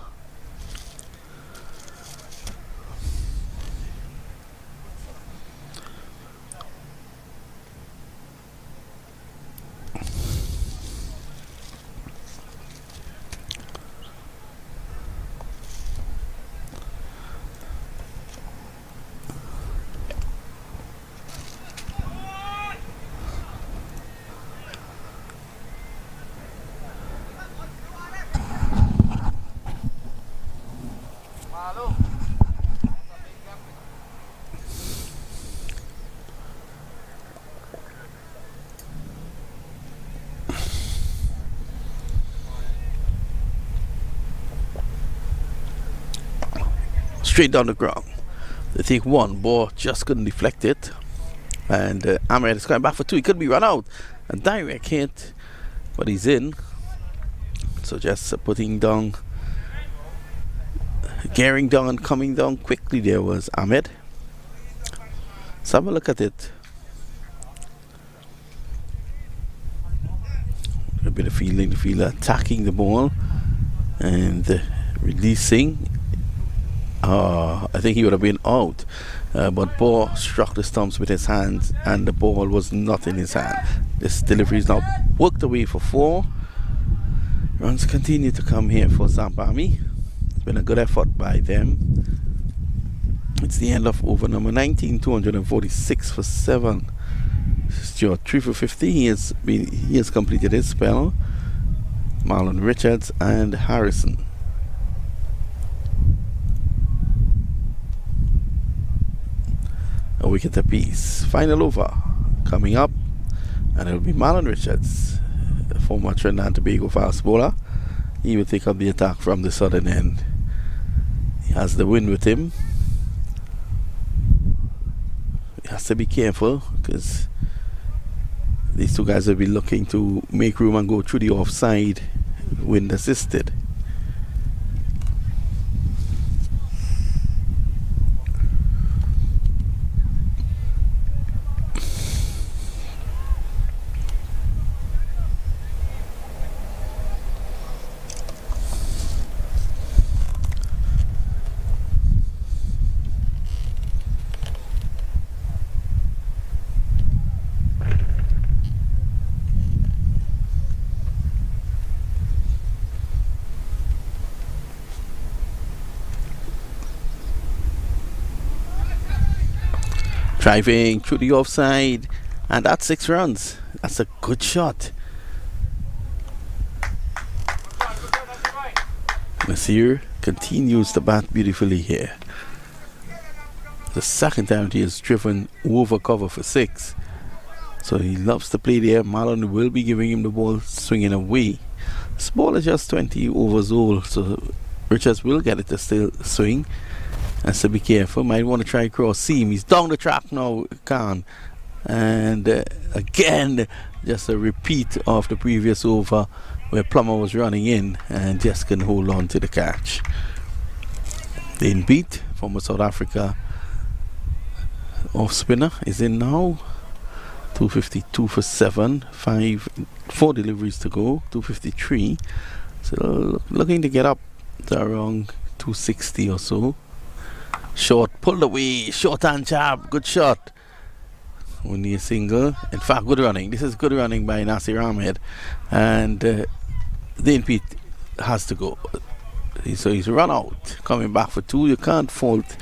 Straight down the ground. They take one, ball just couldn't deflect it. And Ahmed is coming back for 2. He could be run out. A direct hit, but he's in. So just putting down, gearing down and coming down quickly there was Ahmed. Let's have a look at it. A bit of feeling, the fielder attacking the ball and releasing. I think he would have been out, but ball struck the stumps with his hands and the ball was not in his hand. This delivery is now worked away for 4. Runs continue to come here for Samp Army. It's been a good effort by them. It's the end of over number 19, 246 for 7. Stuart 3 for 50. He has completed his spell. Marlon Richards and Harrison. A wicket apiece. Final over coming up, and it'll be Marlon Richards, the former Trinidad and Tobago fast bowler. He will take up the attack from the southern end. He has the wind with him. He has to be careful because these two guys will be looking to make room and go through the offside, wind assisted. Driving through the offside, and that's 6 runs. That's a good shot. Nasir continues to bat beautifully here. The second time he has driven over cover for 6. So he loves to play there. Marlon will be giving him the ball, swinging away. This ball is just 20 overs old, so Richards will get it to still swing. And so be careful. Might want to try cross seam. He's down the track now, Khan. And again, just a repeat of the previous over where Plummer was running in and just can hold on to the catch. Dane Beat from South Africa off spinner is in now. 252 for 7, 4 deliveries to go, 253. So looking to get up to around 260 or so. Short, pulled away, short hand jab, good shot. Only a single. In fact, good running. This is good running by Nasir Ahmed. And Dane Pete has to go. So he's run out, coming back for 2. You can't fault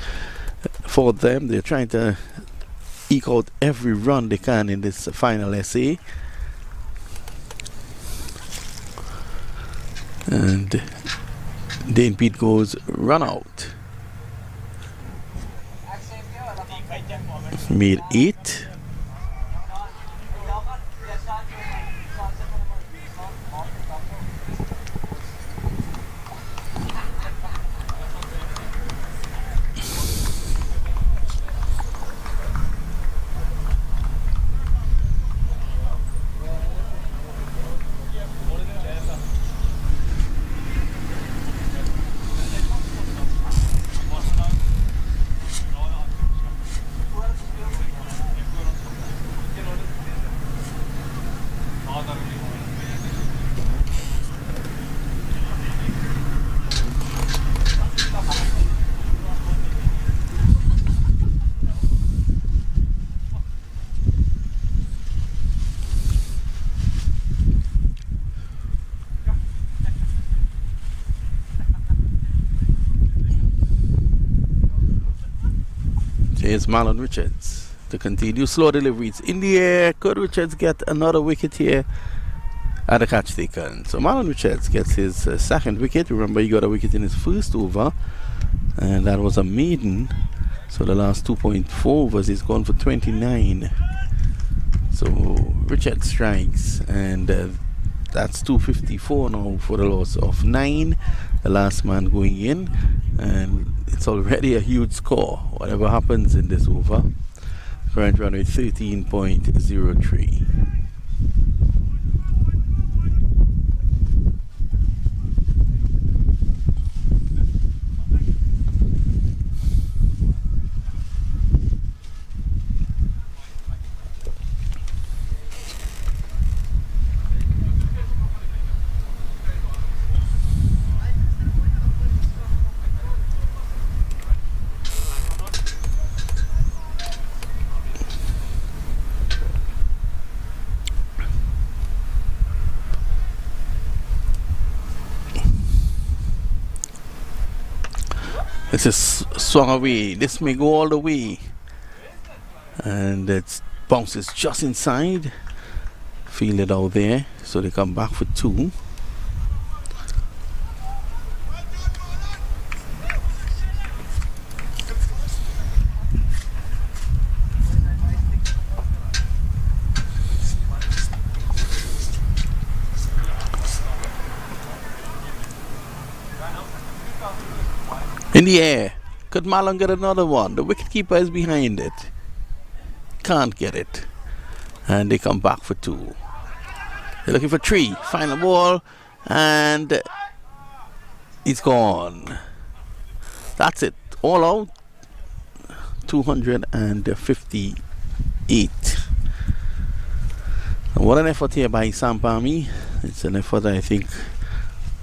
them. They're trying to eke out every run they can in this final essay. And Dane Pete goes run out. Made 8. Here's Marlon Richards to continue slow deliveries in the air. Could Richards get another wicket here at the catch taken? So Marlon Richards gets his second wicket. Remember, he got a wicket in his first over, and that was a maiden. So the last 2.4 overs, he's gone for 29. So Richards strikes, and that's 254 now for the loss of 9. The last man going in, and it's already a huge score, whatever happens in this over. Current run rate 13.03. This is swung away. This may go all the way. And it bounces just inside. Fielded out there. So they come back for 2. In the air. Could Marlon get another one? The wicketkeeper is behind it. Can't get it. And they come back for 2. They're looking for 3. Final ball. And it's gone. That's it. All out. 258. And what an effort here by Samp Army. It's an effort I think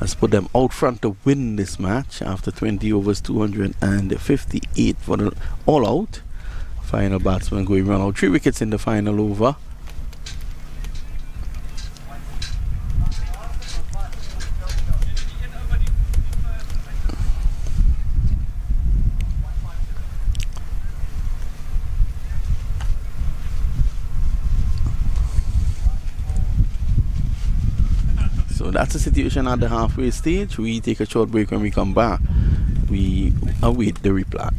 has put them out front to win this match after 20 overs, 258 for the all out. Final batsman going run out. 3 wickets in the final over. that's the situation at the halfway stage. We take a short break. When we come back, we await the reply.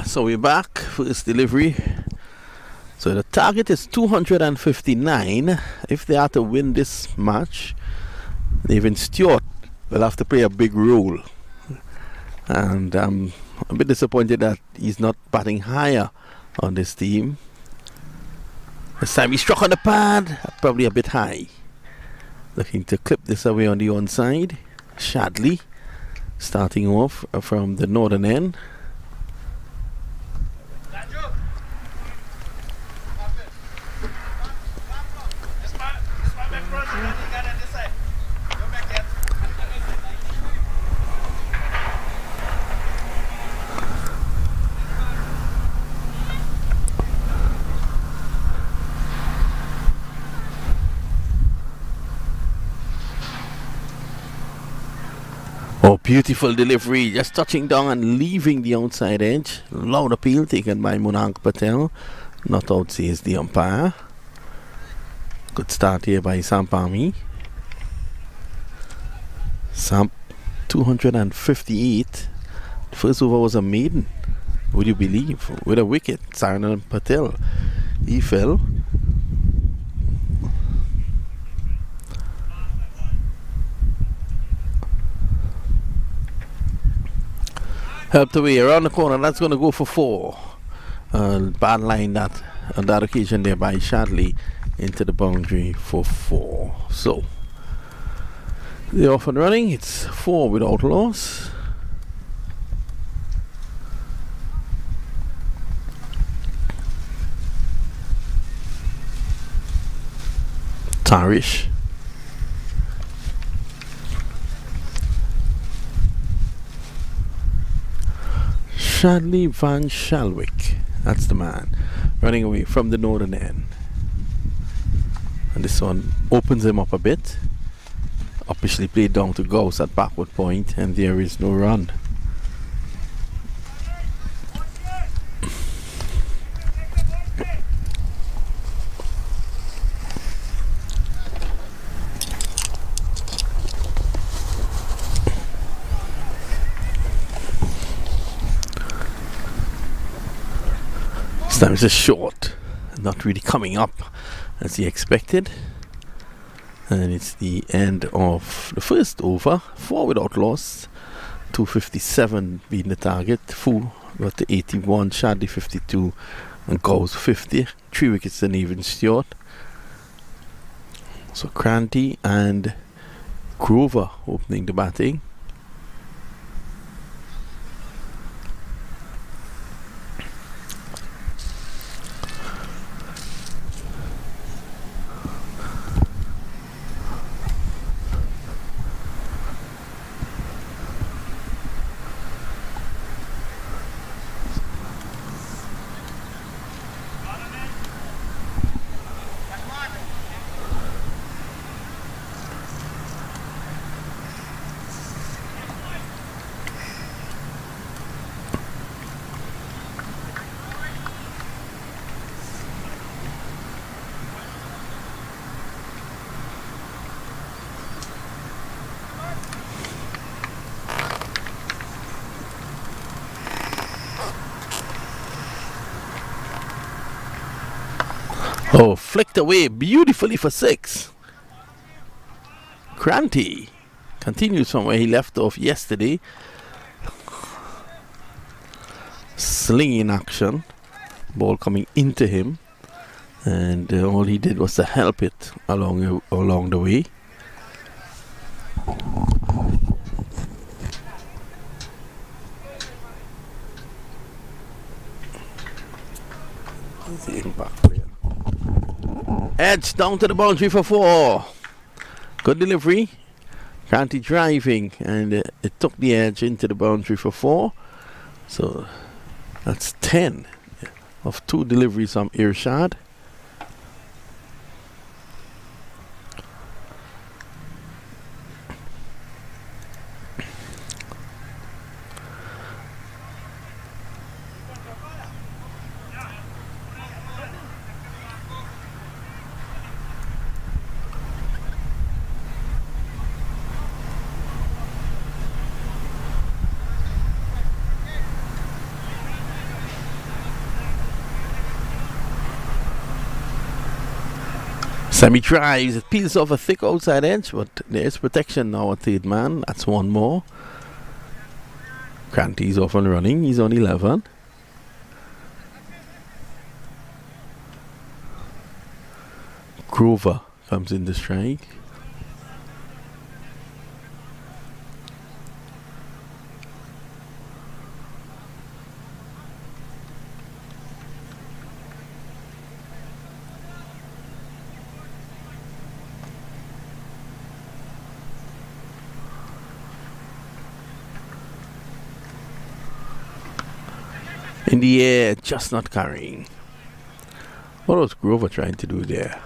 So we're back. First delivery. So the target is 259. If they are to win this match, even Stewart will have to play a big role. And I'm a bit disappointed that he's not batting higher on this team. This time he struck on the pad, probably a bit high. Looking to clip this away on the onside. Shadley starting off from the northern end. Oh, beautiful delivery, just touching down and leaving the outside edge. Loud appeal taken by Munank Patel. Not out says the umpire. Good start here by Samp. Samp 258. The first over was a maiden. Would you believe? With a wicket, Saran Patel. He fell. Helped away around the corner. That's going to go for 4. Bad line that on that occasion there by Shadley into the boundary for 4. So they're off and running. It's 4 without loss. Tarish. Shadley Van Shalwick, that's the man, running away from the northern end. And this one opens him up a bit. Officially played down to Gauss at backward point, and there is no run. Time is short, not really coming up as he expected, and it's the end of the first over. 4 without loss, 257 being the target. Fu got to 81, Shadley 52, and Gauss 50. 3 wickets and even Stewart. So Cranty and Grover opening the batting. Oh, flicked away beautifully for 6. Cranty continues from where he left off yesterday. Slinging action. Ball coming into him. And all he did was to help it along the way. The impact player. Edge down to the boundary for 4. Good delivery. Cranty driving, and it took the edge into the boundary for 4. So that's 10 of 2 deliveries from Irshad. Sammy tries, it peels off a thick outside edge, but there's protection now at third man. That's one more. Cranty's off and running, he's on 11. Grover comes in the strike. In the air, just not carrying. What was Grover trying to do there?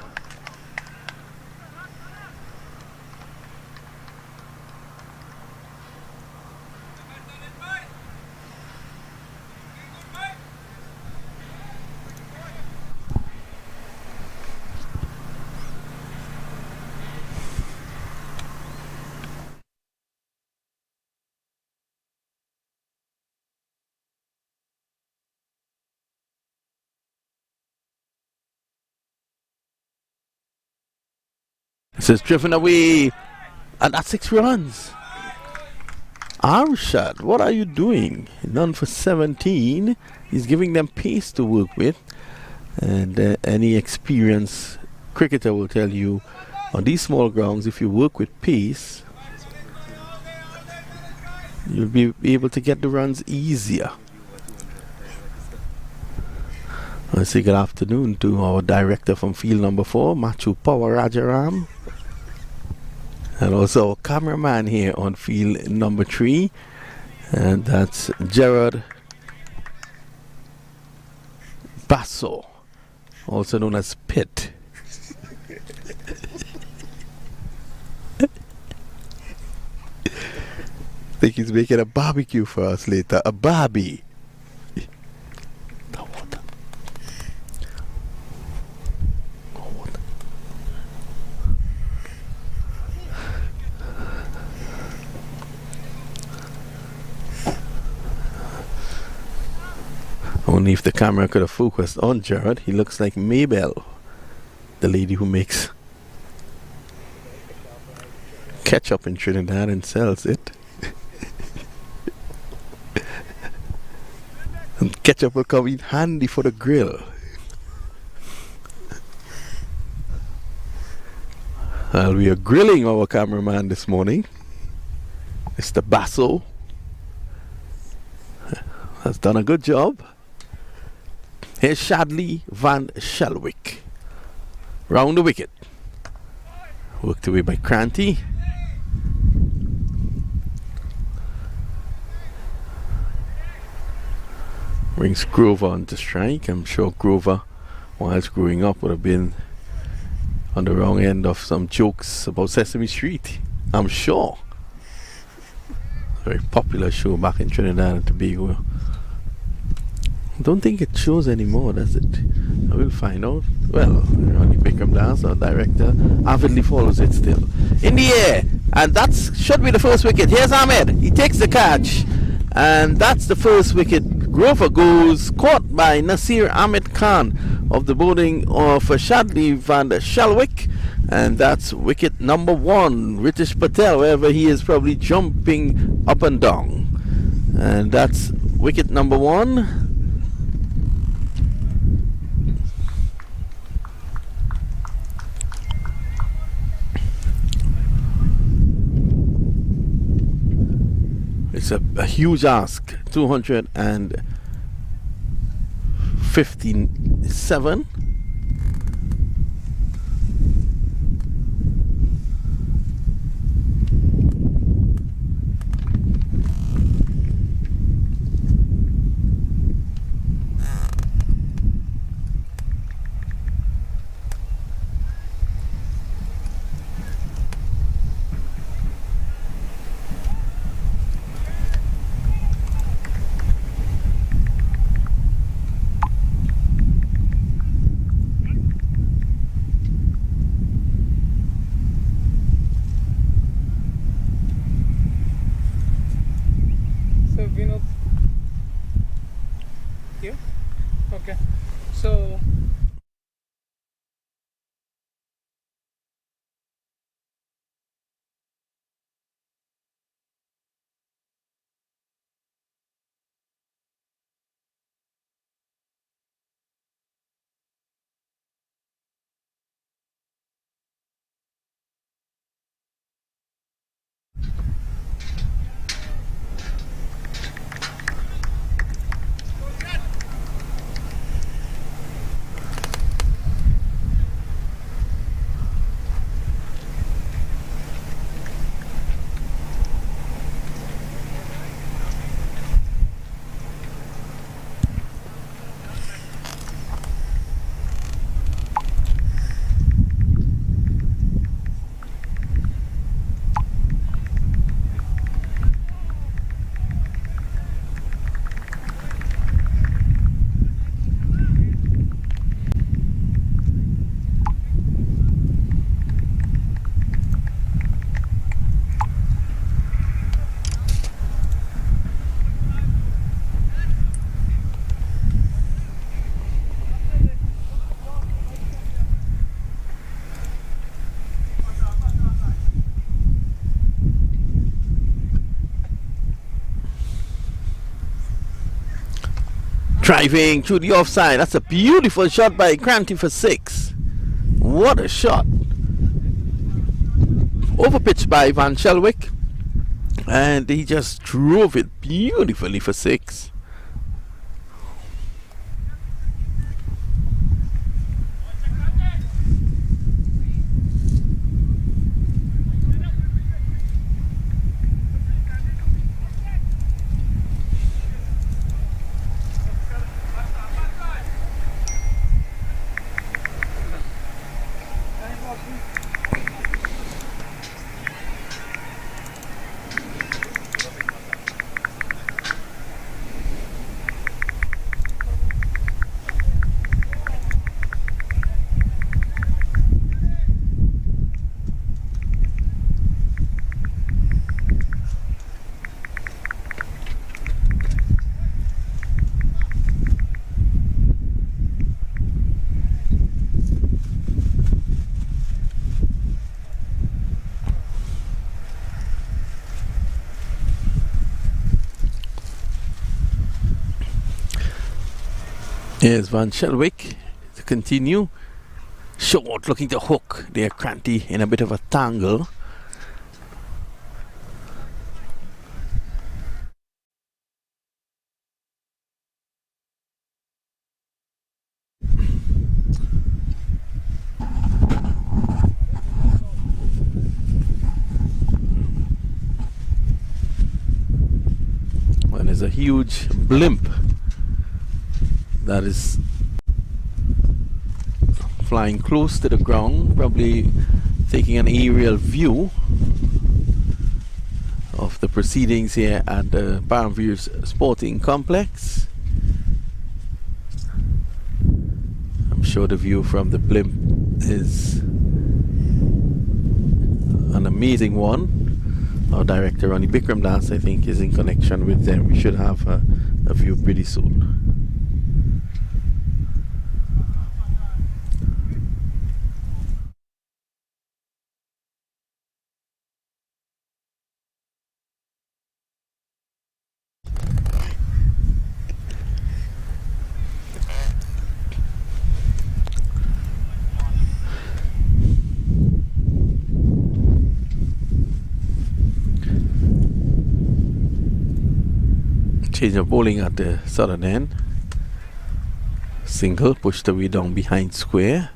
This is driven away, and that's 6 runs. Arshad, what are you doing? None for 17. He's giving them pace to work with, and any experienced cricketer will tell you on these small grounds, if you work with pace, you'll be able to get the runs easier. I say good afternoon to our director from field number 4, Machu Power Rajaram. And also our cameraman here on field number 3. And that's Gerard Basso, also known as Pitt. Think he's making a barbecue for us later. A barbie. Only if the camera could have focused on Jared. He looks like Maybell, the lady who makes ketchup in Trinidad and sells it. And ketchup will come in handy for the grill. Well, we are grilling our cameraman this morning, Mr. Basso. Has done a good job. Here's Shadley Van Shelwick. Round the wicket. Worked away by Cranty. Brings Grover on to strike. I'm sure Grover, whilst growing up, would have been on the wrong end of some jokes about Sesame Street. I'm sure. Very popular show back in Trinidad and Tobago. Don't think it shows anymore, does it? I will find out. Well, Ronnie Bikram Das, our director, avidly follows it still. In the air, and that should be the first wicket. Here's Ahmed. He takes the catch, and that's the first wicket. Grover goes, caught by Nasir Ahmed Khan of the bowling of Shadley Van Shelwick, and that's wicket number 1. Ritesh Patel, wherever he is, probably jumping up and down, and that's wicket number 1. It's a huge ask. 257. Okay, so Driving through the offside. That's a beautiful shot by Cranty for 6. What a shot. Overpitched by Van Shelwick. And he just drove it beautifully for 6. Here's Van Shelwick to continue. Short, looking to hook there, Cranty in a bit of a tangle. And there's a huge blimp that is flying close to the ground, probably taking an aerial view of the proceedings here at the Palmviews Sporting Complex. I'm sure the view from the blimp is an amazing one. Our director Ronnie Bikram Das, I think, is in connection with them. We should have a view pretty soon. Change of bowling at the southern end. Single pushed away down behind square.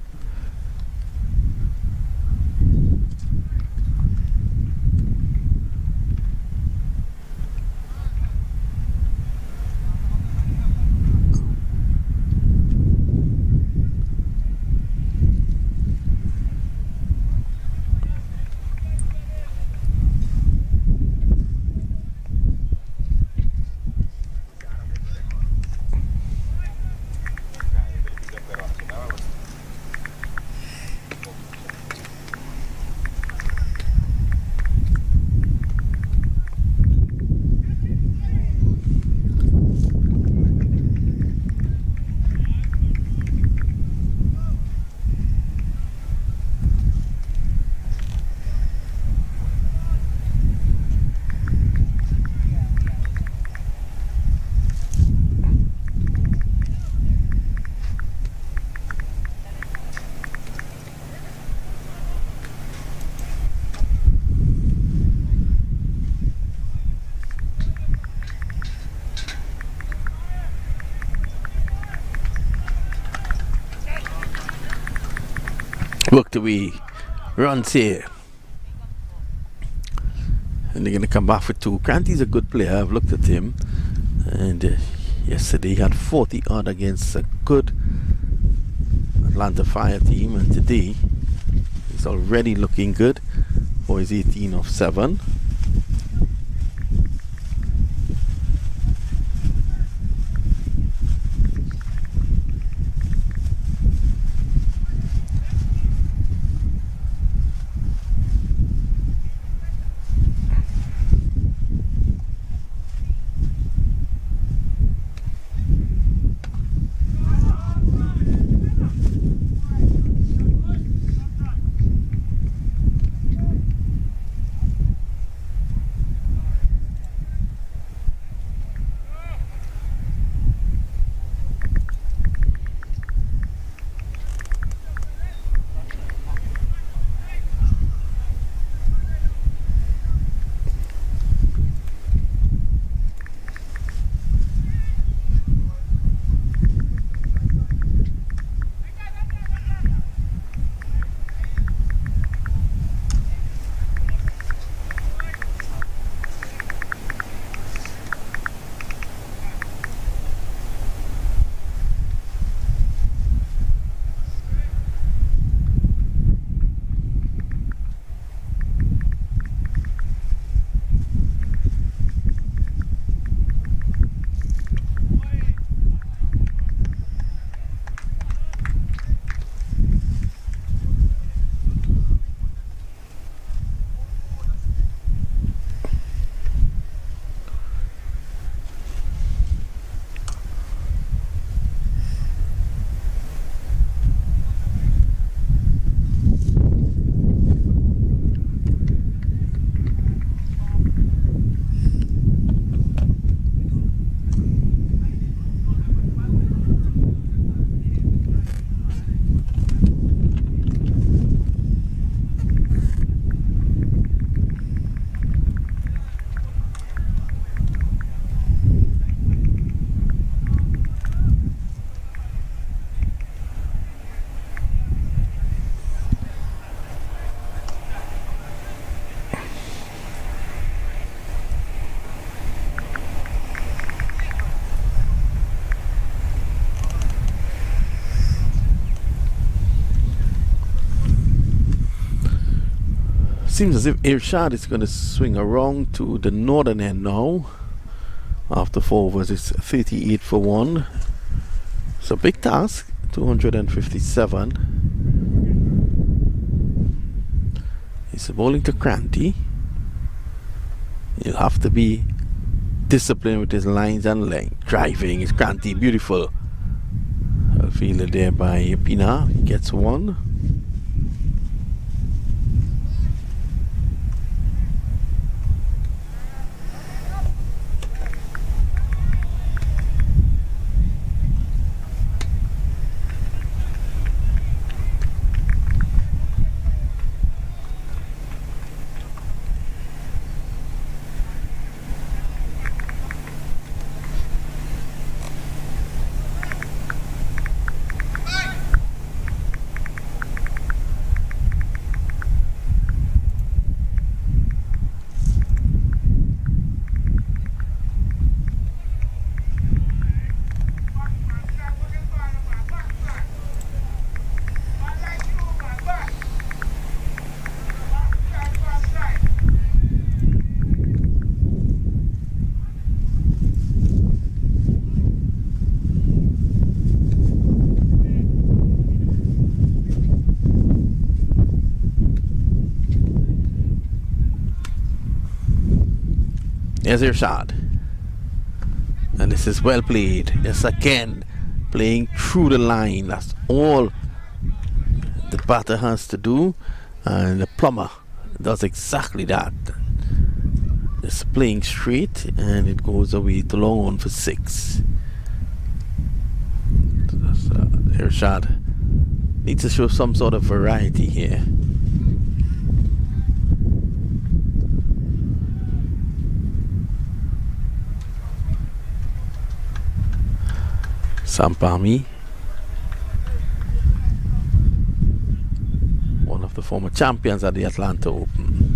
Worked away, runs here, and they're going to come back for 2. Cranty's a good player. I've looked at him, and yesterday he had 40 odd against a good Atlanta Fire team, and today he's already looking good for his 18 of 7. seems as if Irshad is going to swing around to the northern end now. After 4 overs, it's 38 for 1. It's a big task, 257. He's bowling to Cranty. He'll have to be disciplined with his lines and length. Driving is Cranty, beautiful. A fielder there by Pina. He gets 1. Here's Irshad. And this is well played. Yes, again, playing through the line. That's all the batter has to do. And the plumber does exactly that. Just playing straight, and it goes away to long on for 6. So that's, Irshad needs to show some sort of variety here. Samp, one of the former champions at the Atlanta Open.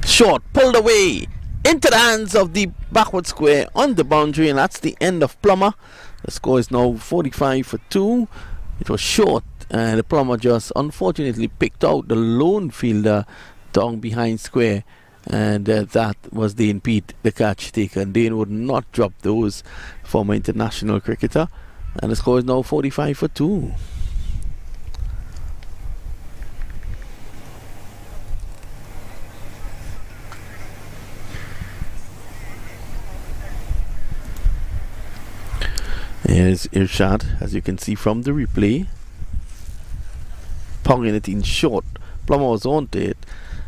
Short, pulled away into the hands of the backward square on the boundary, and that's the end of Plummer. The score is now 45 for 2. It was short, and the Plummer just unfortunately picked out the lone fielder down behind square, and that was Dane Pete, the catch taker. Dane would not drop those, former international cricketer, and the score is now 45 for 2. Here's Irshad, as you can see from the replay. Ponging it in short. Plummer was on to it,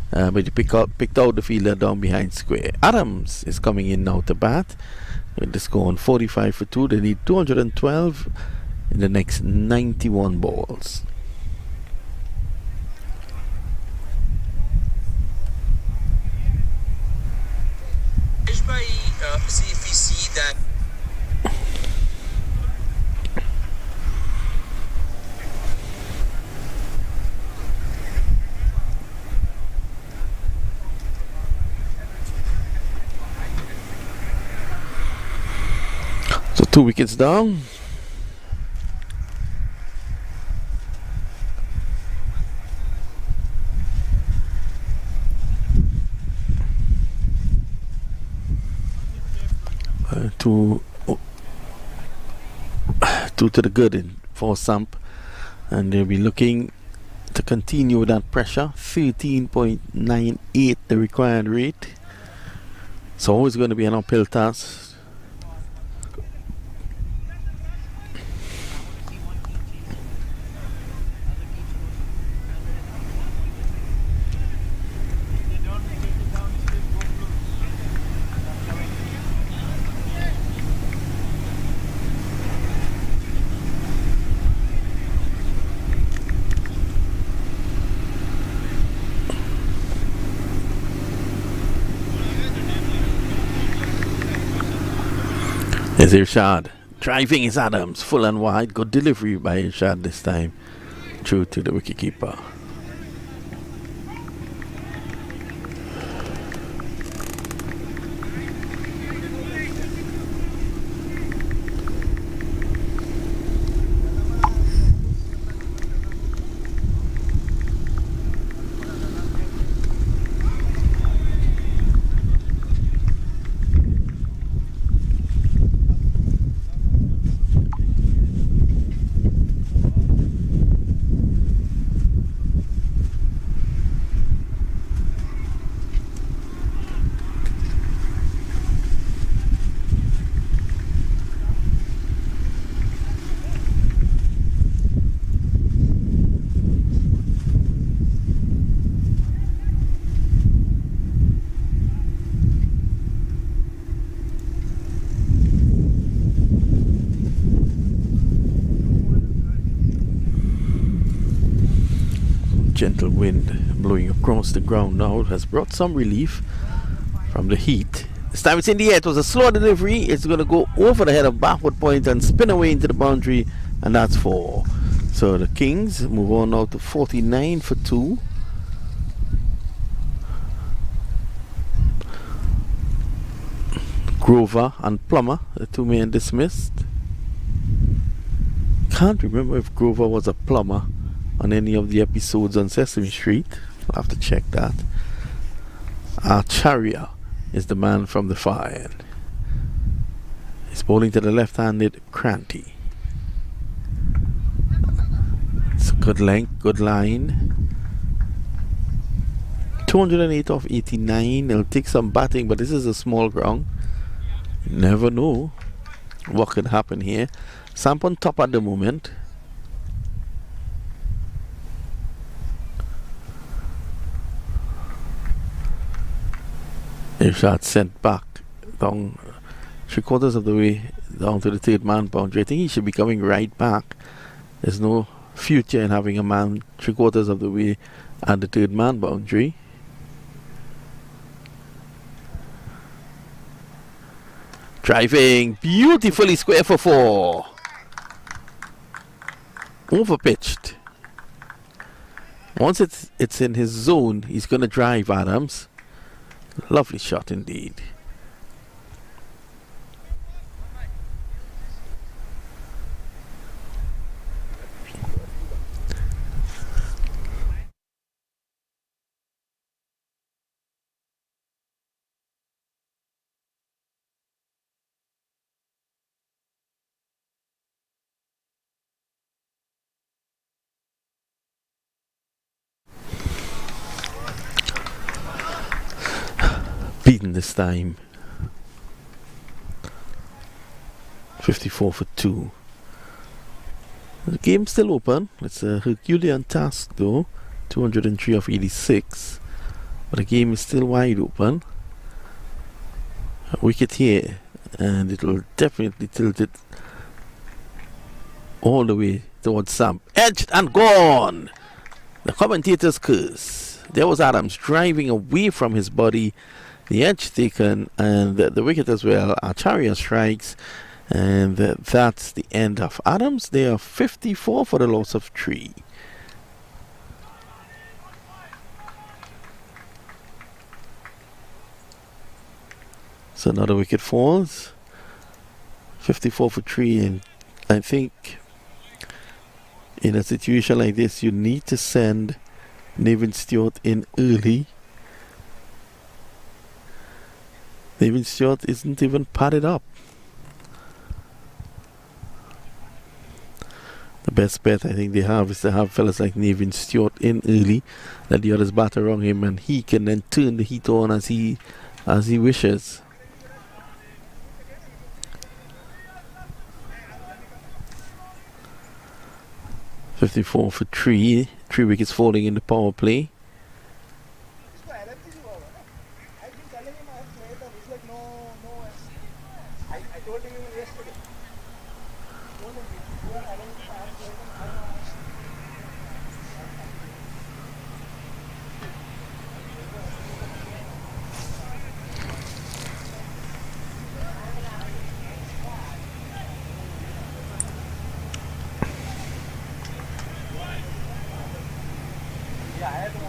but he picked out the fielder down behind square. Adams is coming in now to bat. With the score on 45 for 2. They need 212 in the next 91 balls. See if you see that. So 2 wickets down. Two to the good in for Samp, and they'll be looking to continue with that pressure. 13.98 the required rate. It's always going to be an uphill task. Is Irshad. Driving is Adams. Full and wide. Good delivery by Irshad this time. True to the wicketkeeper. Gentle wind blowing across the ground now has brought some relief from the heat. This time it's in the air. It was a slow delivery. It's going to go over the head of backward point and spin away into the boundary, and that's 4. So the Kings move on now to 49 for 2. Grover and Plummer, the 2 men dismissed. Can't remember if Grover was a plumber on any of the episodes on Sesame Street. I'll have to check that. Acharya is the man from the far end. He's bowling to the left-handed Cranty. It's a good length, good line. 208 off 89. It'll take some batting, but this is a small ground. You never know what could happen here. Samp on top at the moment. Irshad sent back down 3/4 of the way down to the 3rd man boundary. I think he should be coming right back. There's no future in having a man 3/4 of the way at the 3rd man boundary. Driving beautifully square for 4. Overpitched. Once it's in his zone, he's going to drive Adams. Lovely shot indeed. Beaten this time. 54 for 2. The game's still open. It's a Herculean task though. 203 of 86. But the game is still wide open. A wicket here, and it will definitely tilt it all the way towards Samp. Edged and gone! The commentator's curse. There was Adams driving away from his body. The edge taken, and the wicket as well. Acharya strikes, and that's the end of Adams. They are 54 for the loss of 3. So another wicket falls. 54 for 3, and I think in a situation like this you need to send Nevin Stewart in early. Nevin Stewart isn't even padded up. The best bet I think they have is to have fellas like Nevin Stewart in early, let the others bat around him, and he can then turn the heat on as he wishes. .54 for 3. 3 wickets falling in the power play.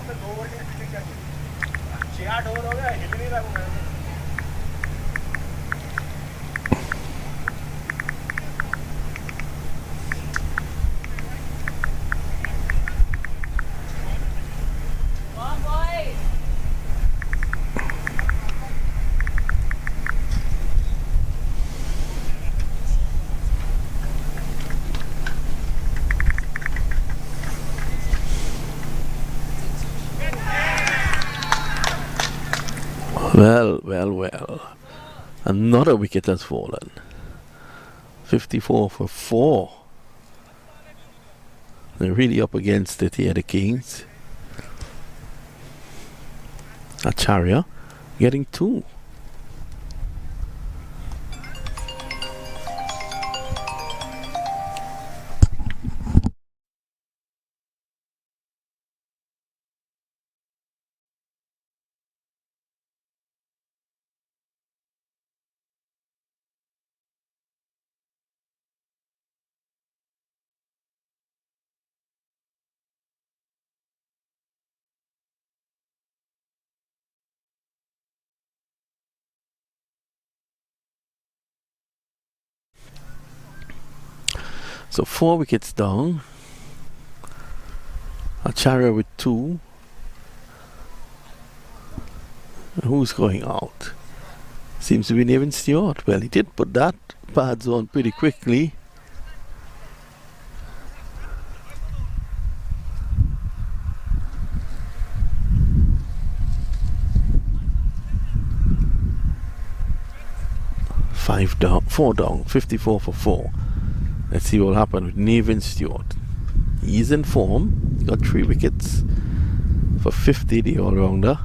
पे 2 over की fielding करनी 6-8 over हो गया हिल नहीं रहा वो match Well. Another wicket has fallen. 54 for 4. They're really up against it here, the Kings. Acharya getting 2. So 4 wickets down. Acharya with 2. Who's going out? Seems to be Nathan Stewart. Well, he did put that pads on pretty quickly. Four down, 54 for 4. Let's see what will happen with Nathan Stewart. He's in form. He got 3 wickets for 50, the all-rounder.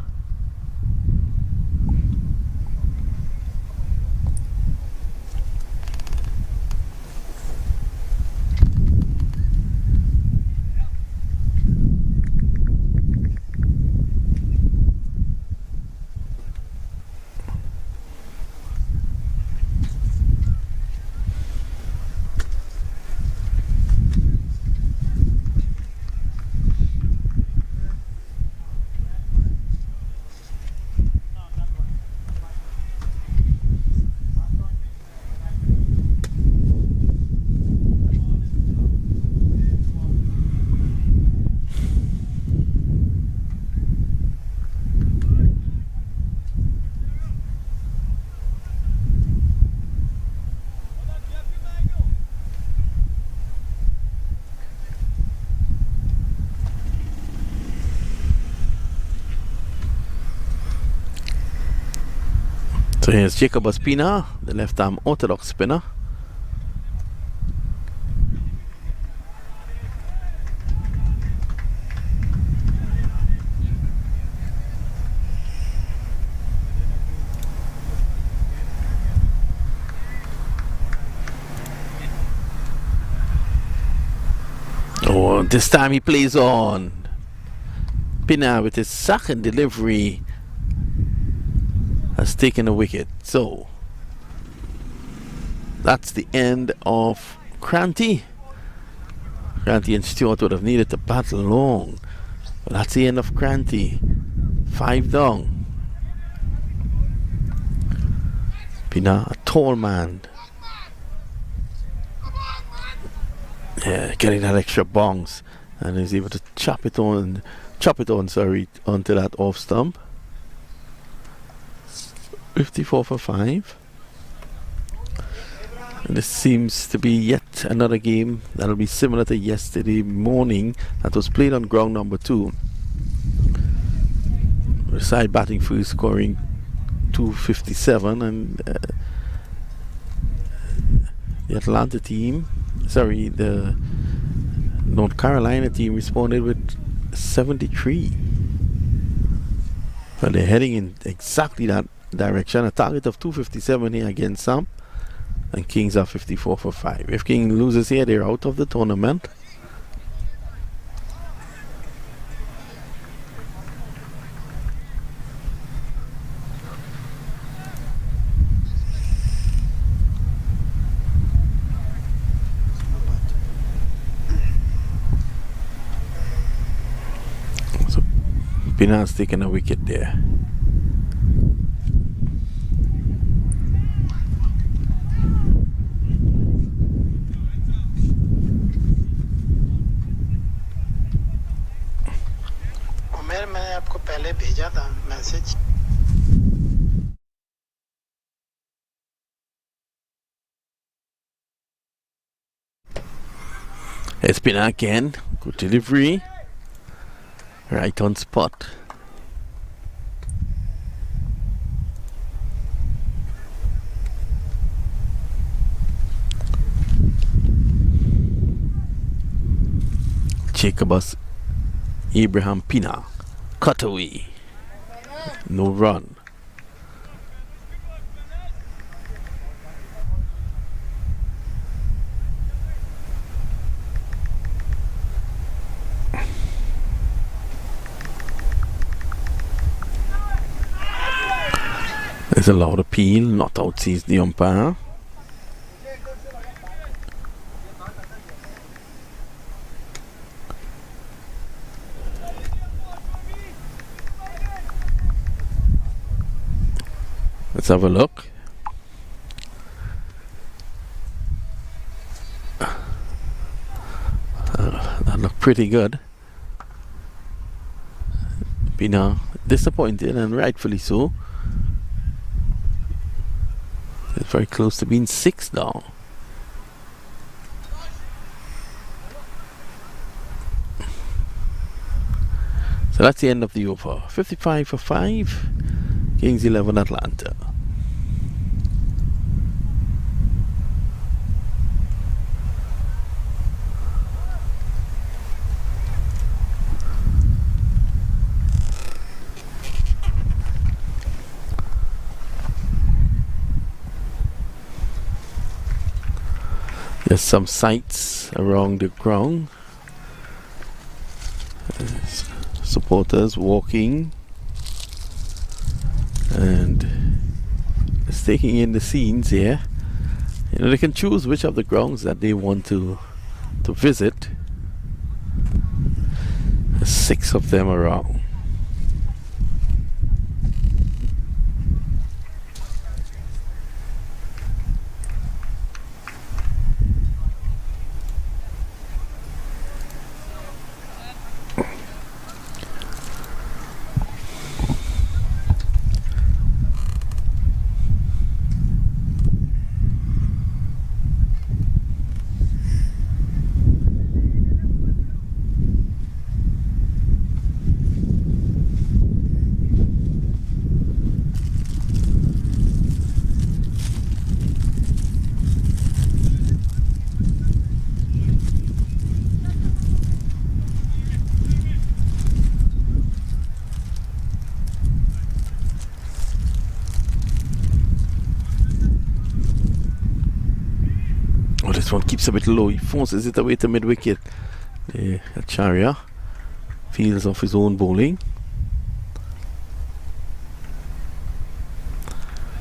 So here's Jacob Ospina, the left-arm orthodox spinner. Oh, this time he plays on. Pina with his second delivery has taken a wicket. So that's the end of Cranty. Cranty and Stewart would have needed to battle long, but that's the end of Cranty. 5 down. Pina, a tall man. Yeah, getting that extra bounce, and is able to chop it on, onto that off stump. 54 for 5. And this seems to be yet another game that'll be similar to yesterday morning that was played on ground number 2. The side batting first, scoring 257, and the Atlanta team, the North Carolina team responded with 73. But they're heading in exactly that direction. A target of 257 here against Samp, and Kings are 54 for 5. If King loses here, they're out of the tournament. Espinal's taking a wicket there. उमेर मैंने आपको पहले भेजा था message. Espinal again. Good delivery. Right on spot. Jacobus Abraham Pina. Cutaway. No run. There's a loud appeal, not out sees the umpire. Let's have a look. That looked pretty good. Pina disappointed, and rightfully so. It's very close to being 6 now. So that's the end of the over. 55 for 5. Kings 11 Atlanta. There's some sights around the ground. Supporters walking and just taking in the scenes here. You know, they can choose which of the grounds that they want to visit. There's 6 of them around. This one keeps a bit low. He forces it away to mid wicket. Acharya feels off his own bowling.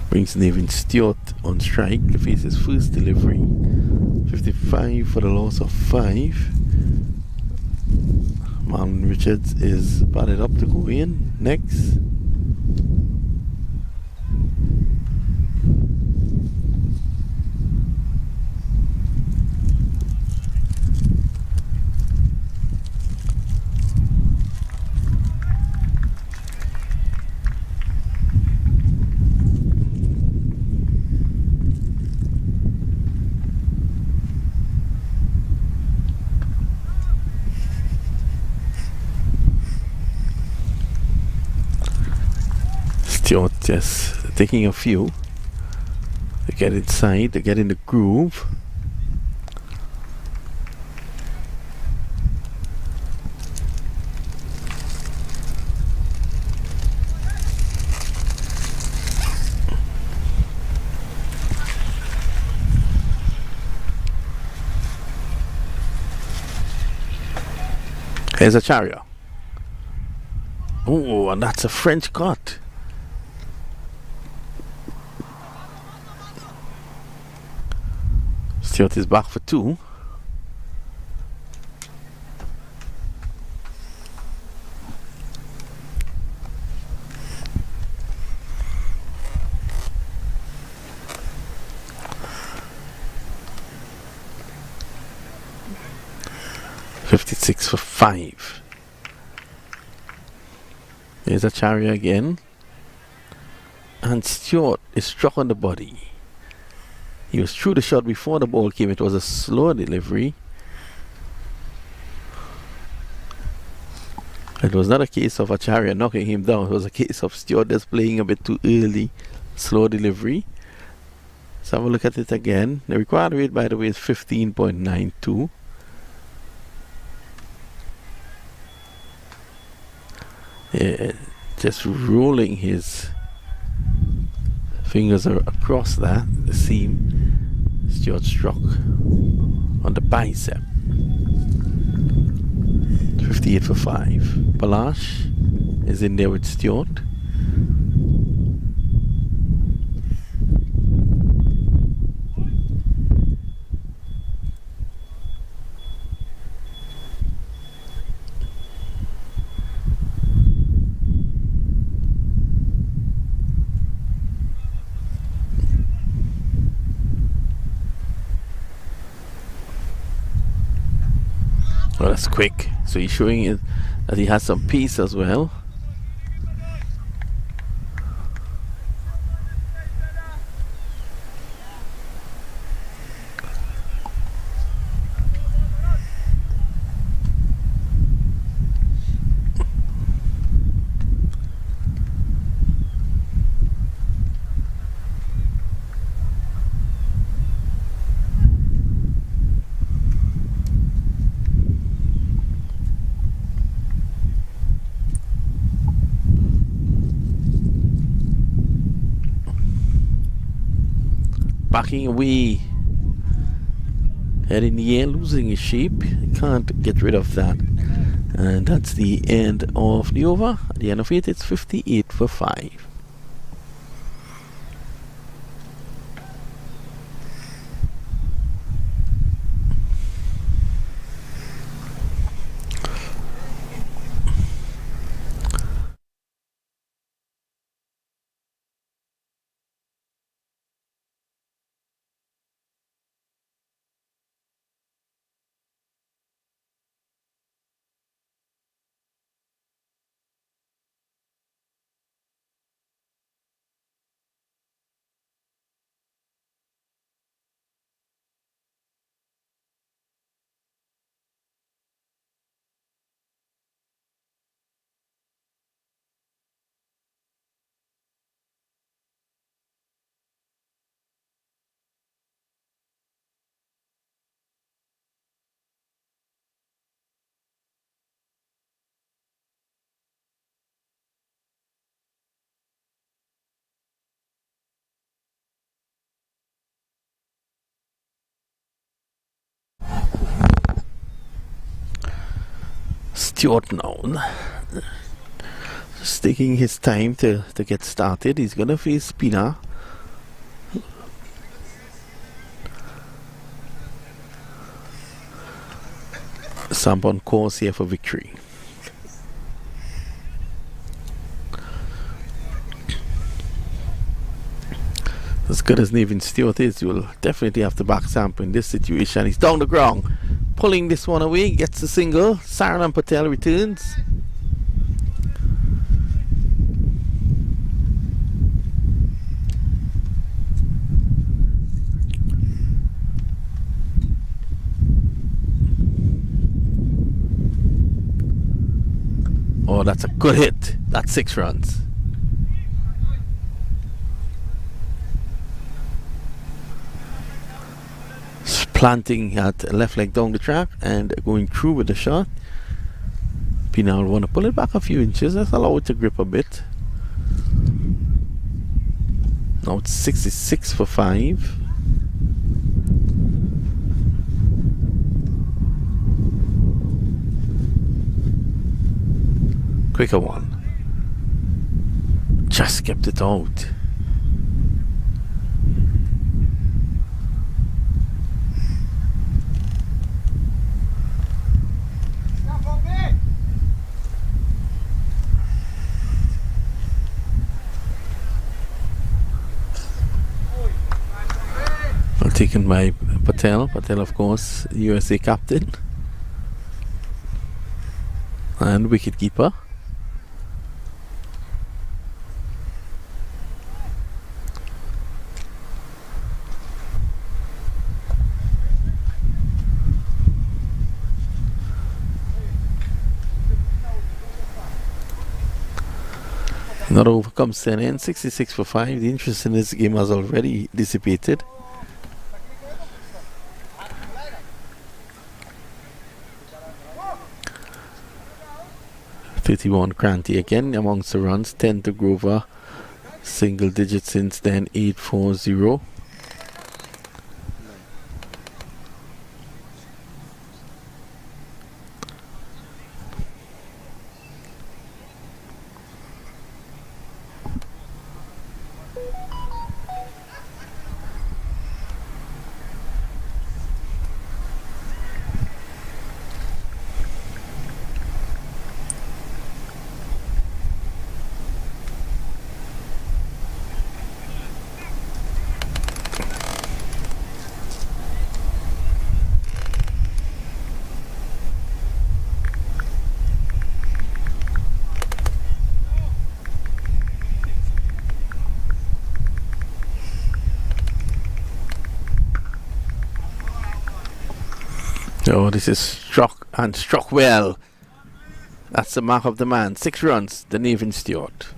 Brings Nevin Stewart on strike to face his first delivery. 55 for the loss of 5. Marlon Richards is batted up to go in next. Stewart just taking a few. They get inside, they get in the groove. Here's Acharya. Oh, and that's a French cut. Stewart is back for 2. 56 for 5. There's Acharya again. And Stewart is struck on the body. He was through the shot before the ball came. It was a slow delivery. It was not a case of Acharya knocking him down. It was a case of Stewart just playing a bit too early. Slow delivery. Let's have a look at it again. The required weight, by the way, is 15.92. Yeah, just rolling his fingers across the seam. Stewart struck on the bicep. 58 for 5. Balash is in there with Stewart. Well, that's quick. So he's showing it that he has some pace as well. Backing away, head in the air, losing his shape. Can't get rid of that, and that's the end of the over. At the end of it, it's 58 for 5. Stewart now, just taking his time to get started. He's gonna face Pina. Samp on course here for victory. As good as Nathan Stewart is, you will definitely have to back Samp in this situation. He's down the ground, pulling this one away, gets the single. Saranam Patel returns. Oh, that's a good hit. That's 6 runs. Planting at left leg down the track and going through with the shot. Pina will want to pull it back a few inches. Let's allow it to grip a bit. Now it's 66 for 5. Quicker one. Just kept it out. Taken by Patel. Patel, of course, USA captain. And wicketkeeper. Not overcome Senin, 66 for 5. The interest in this game has already dissipated. "31 Cranty again amongst the runs, 10 to Grover, single digit since then, 8-4-0. Oh, this is struck well. That's the mark of the man. 6 runs, the Nathan Stewart.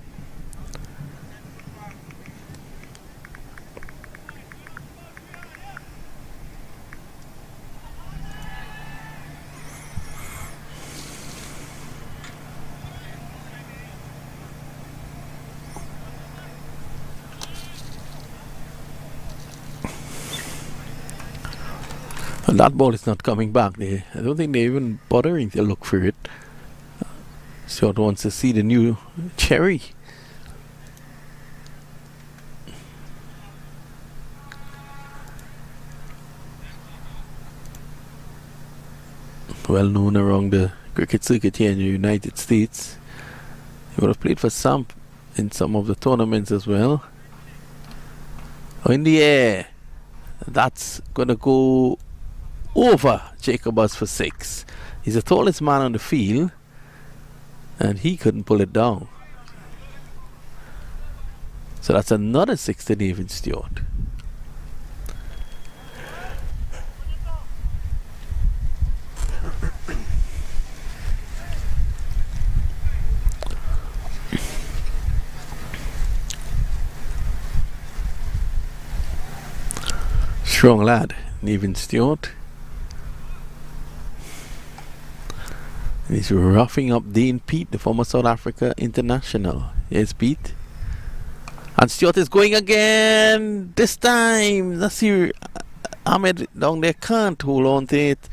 And that ball is not coming back. I don't think they're even bothering to look for it. Stewart wants to see the new cherry. Well known around the cricket circuit here in the United States. He would have played for Samp in some of the tournaments as well. Oh, in the air. That's going to go over Jacobus for 6. He's the tallest man on the field, and he couldn't pull it down. So that's another 6 to David Stewart. Strong lad, Nathan Stewart. And he's roughing up Dean Pete, the former South Africa international. Here's Pete. And Stewart is going again. This time, Nasir Ahmed down there can't hold on to it.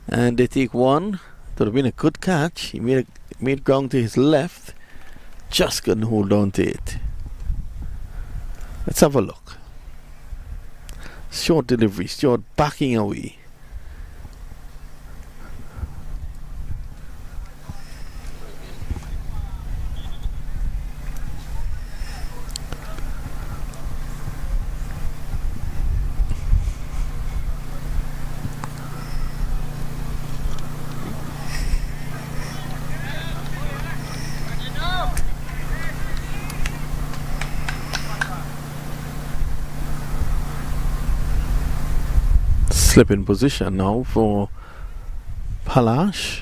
And they take one. That would have been a good catch. He made ground to his left. Just couldn't hold on to it. Let's have a look. Short delivery. Stewart backing away. Slip in position now for Palash.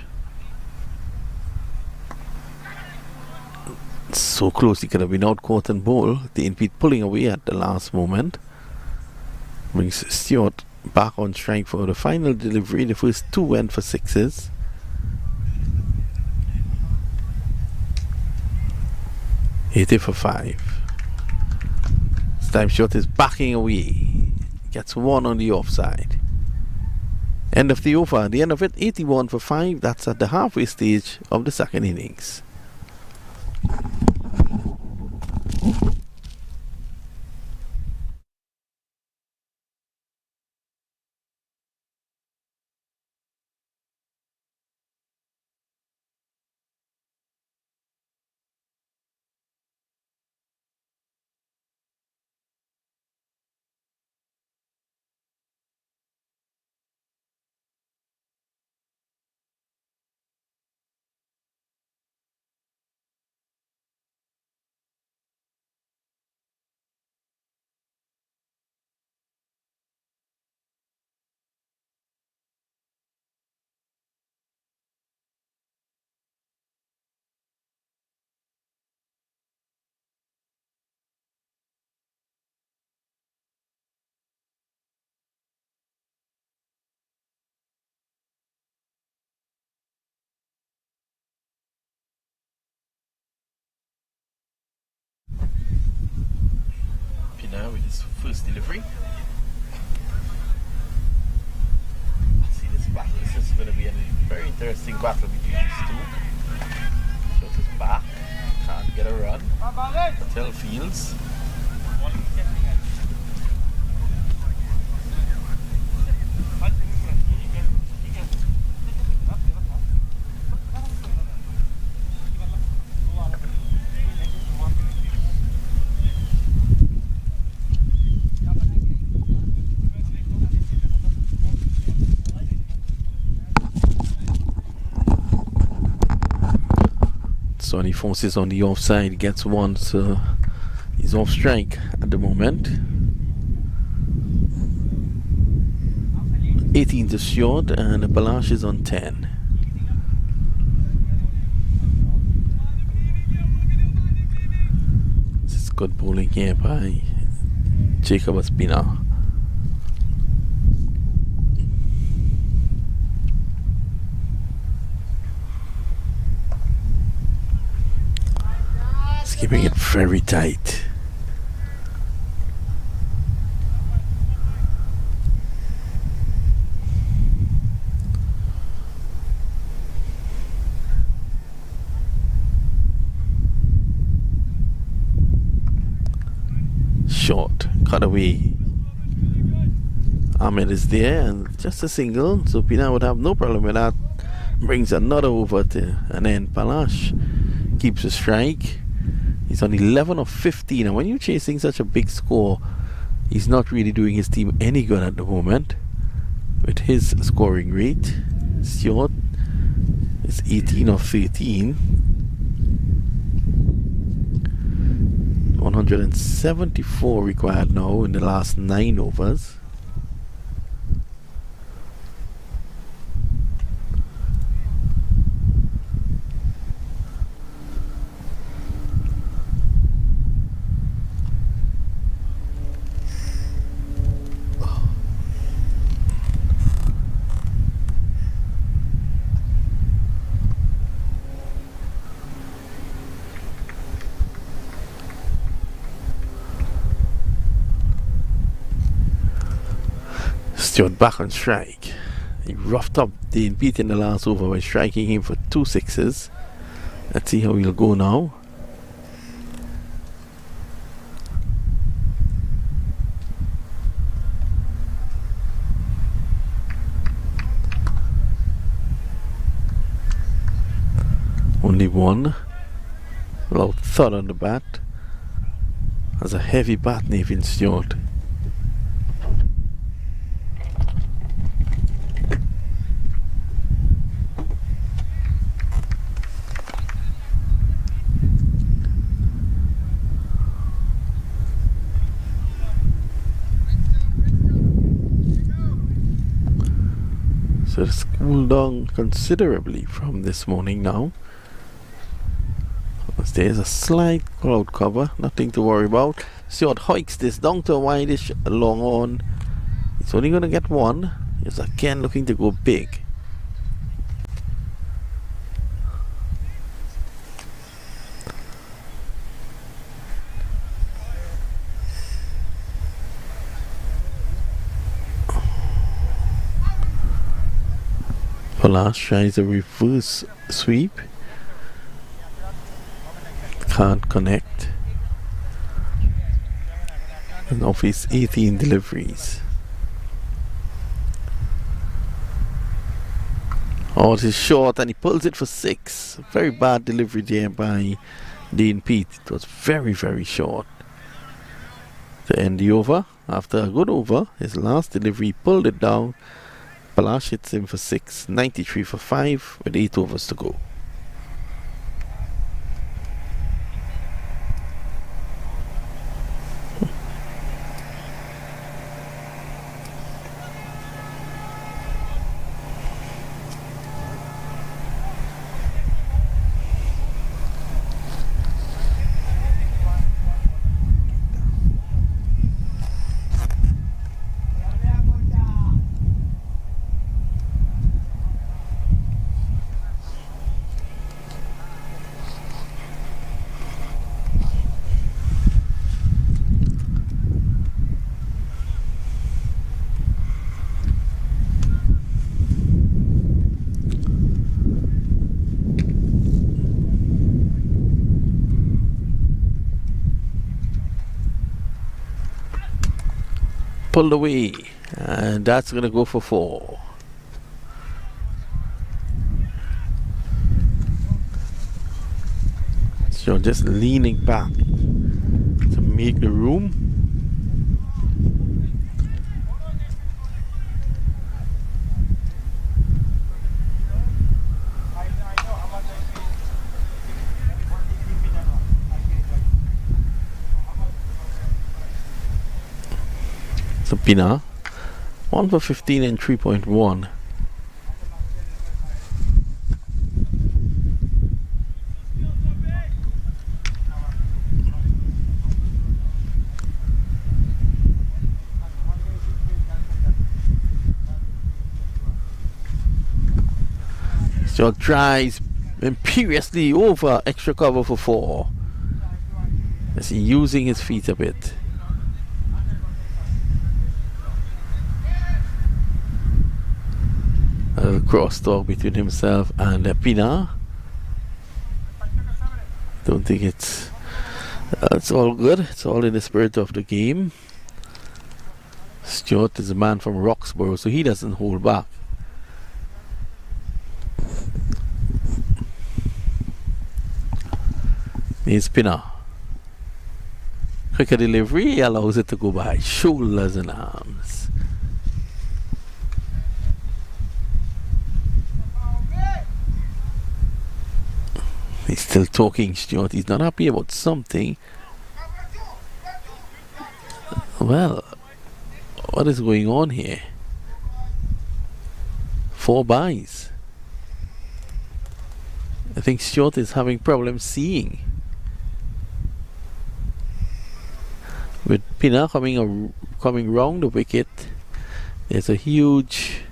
So close he could have been out caught and ball. Dean Pete pulling away at the last moment. Brings Stewart back on strike for the final delivery. The first 2 went for 6s. Hit it for 5. This time Stewart is backing away. Gets 1 on the offside. End of the over. The end of it, 81 for 5. That's at the halfway stage of the second innings. his first delivery. See this battle. This is going to be a very interesting battle between these two. Shot is back. Can't get a run. Patel Fields. So he forces on the offside, gets one, so he's off strike at the moment. 18 to short, and Balash is on 10. This is good bowling here by Jacob Espina. Keeping it very tight. Short, cut away. Ahmed is there and just a single, so Pina would have no problem with that. Brings another over to, and then Palash keeps a strike. He's on 11 of 15, and when you're chasing such a big score, he's not really doing his team any good at the moment with his scoring rate. Stewart is 18 of 13. 174 required now in the last 9 overs. Stewart back on strike. He roughed up Dean Pete in the last over by striking him for 2 sixes. Let's see how he'll go now. Only one. Loud thud on the bat. Has a heavy bat, Nathan Stewart. So it's cooled down considerably from this morning now. There's a slight cloud cover, nothing to worry about. Stewart hikes this down to a wideish long on. He's only going to get one. He's again looking to go big. Palash tries a reverse sweep. Can't connect. And off his 18 deliveries. Oh, it is short and he pulls it for 6. Very bad delivery there by Dean Pete. It was very, very short. To end the over, after a good over, his last delivery pulled it down. Palash hits him for 6, 93 for 5 with 8 overs to go. pulled away, and that's going to go for 4. So just leaning back to make the room. So Pina, 1 for 15 and 3.1. So tries imperiously over extra cover for 4. As he using his feet a bit. A crosstalk between himself and Pina. Don't think it's all good. It's all in the spirit of the game. Stewart is a man from Roxborough, so he doesn't hold back. Here's Pina. Quicker delivery allows it to go by shoulders and arms. He's still talking, Stewart. He's not happy about something. Well, what is going on here? 4 buys. I think Stewart is having problems seeing. With Pina coming round the wicket, there's a huge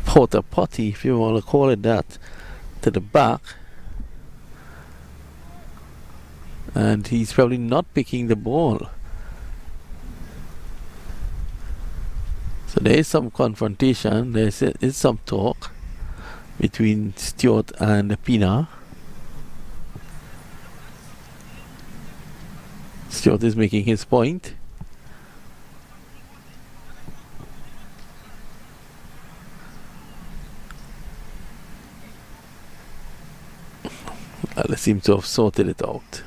porta potty, if you want to call it that, to the back, and he's probably not picking the ball. So there is some confrontation. There is some talk between Stewart and Pina. Stewart is making his point. They seem to have sorted it out.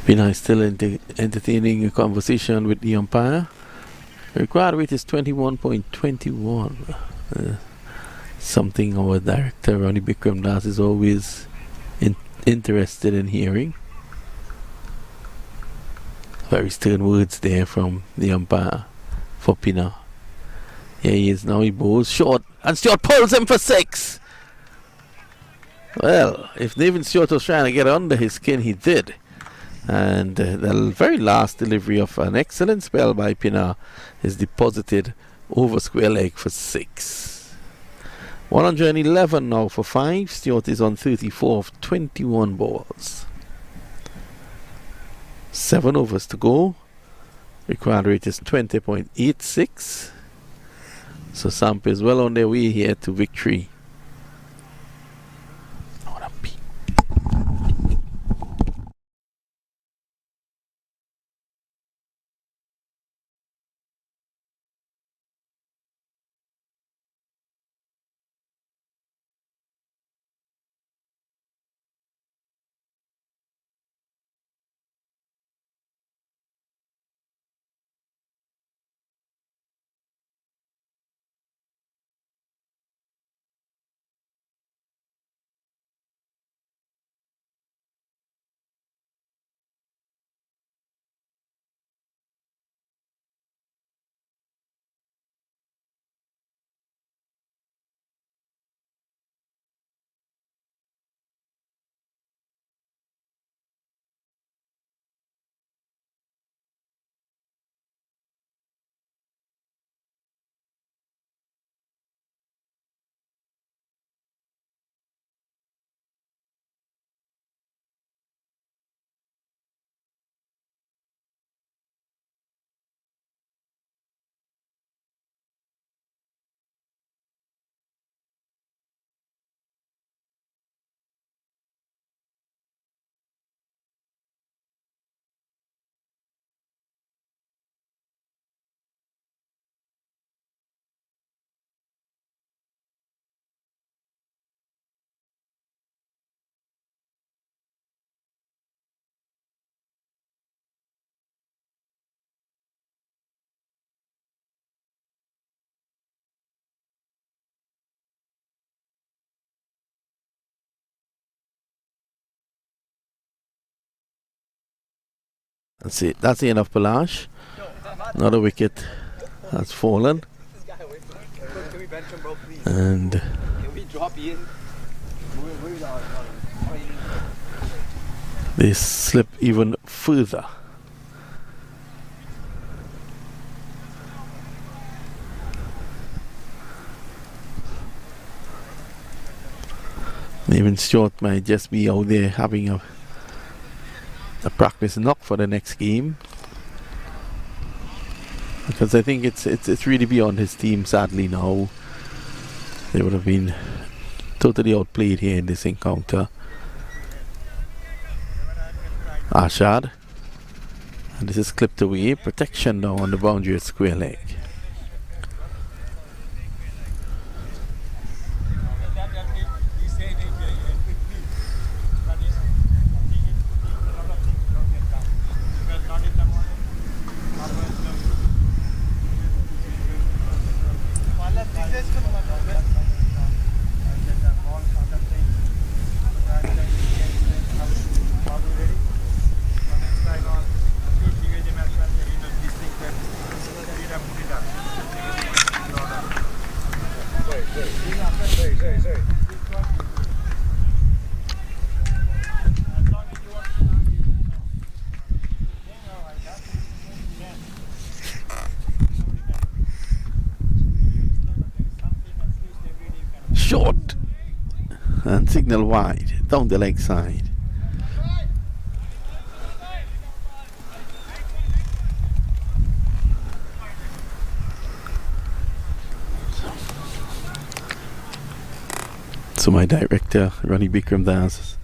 Pina is still entertaining a conversation with the umpire. The required rate is 21.21. Something our director Ronnie Bikram Das is always interested in hearing. Very stern words there from the umpire for Pina. Here he is now. He bowls short, and Stewart pulls him for 6. Well, if Nathan Stewart was trying to get under his skin, he did. And the very last delivery of an excellent spell by Pina is deposited over square leg for 6. 111 now for 5. Stewart is on 34 of 21 balls. 7 overs to go. Required rate is 20.86. So Samp is well on their way here to victory. That's the end of Palash. Another wicket has fallen. Can we bench him, bro, please? And Can we drop Ian? Where's our they slip even further. Even Stewart might just be out there having a practice knock for the next game, because I think it's really beyond his team. Sadly, now they would have been totally outplayed here in this encounter. Ashad, and this is clipped away. Protection now on the boundary at square leg. Short and signal wide down the leg side. So my director Ronnie Bikram Das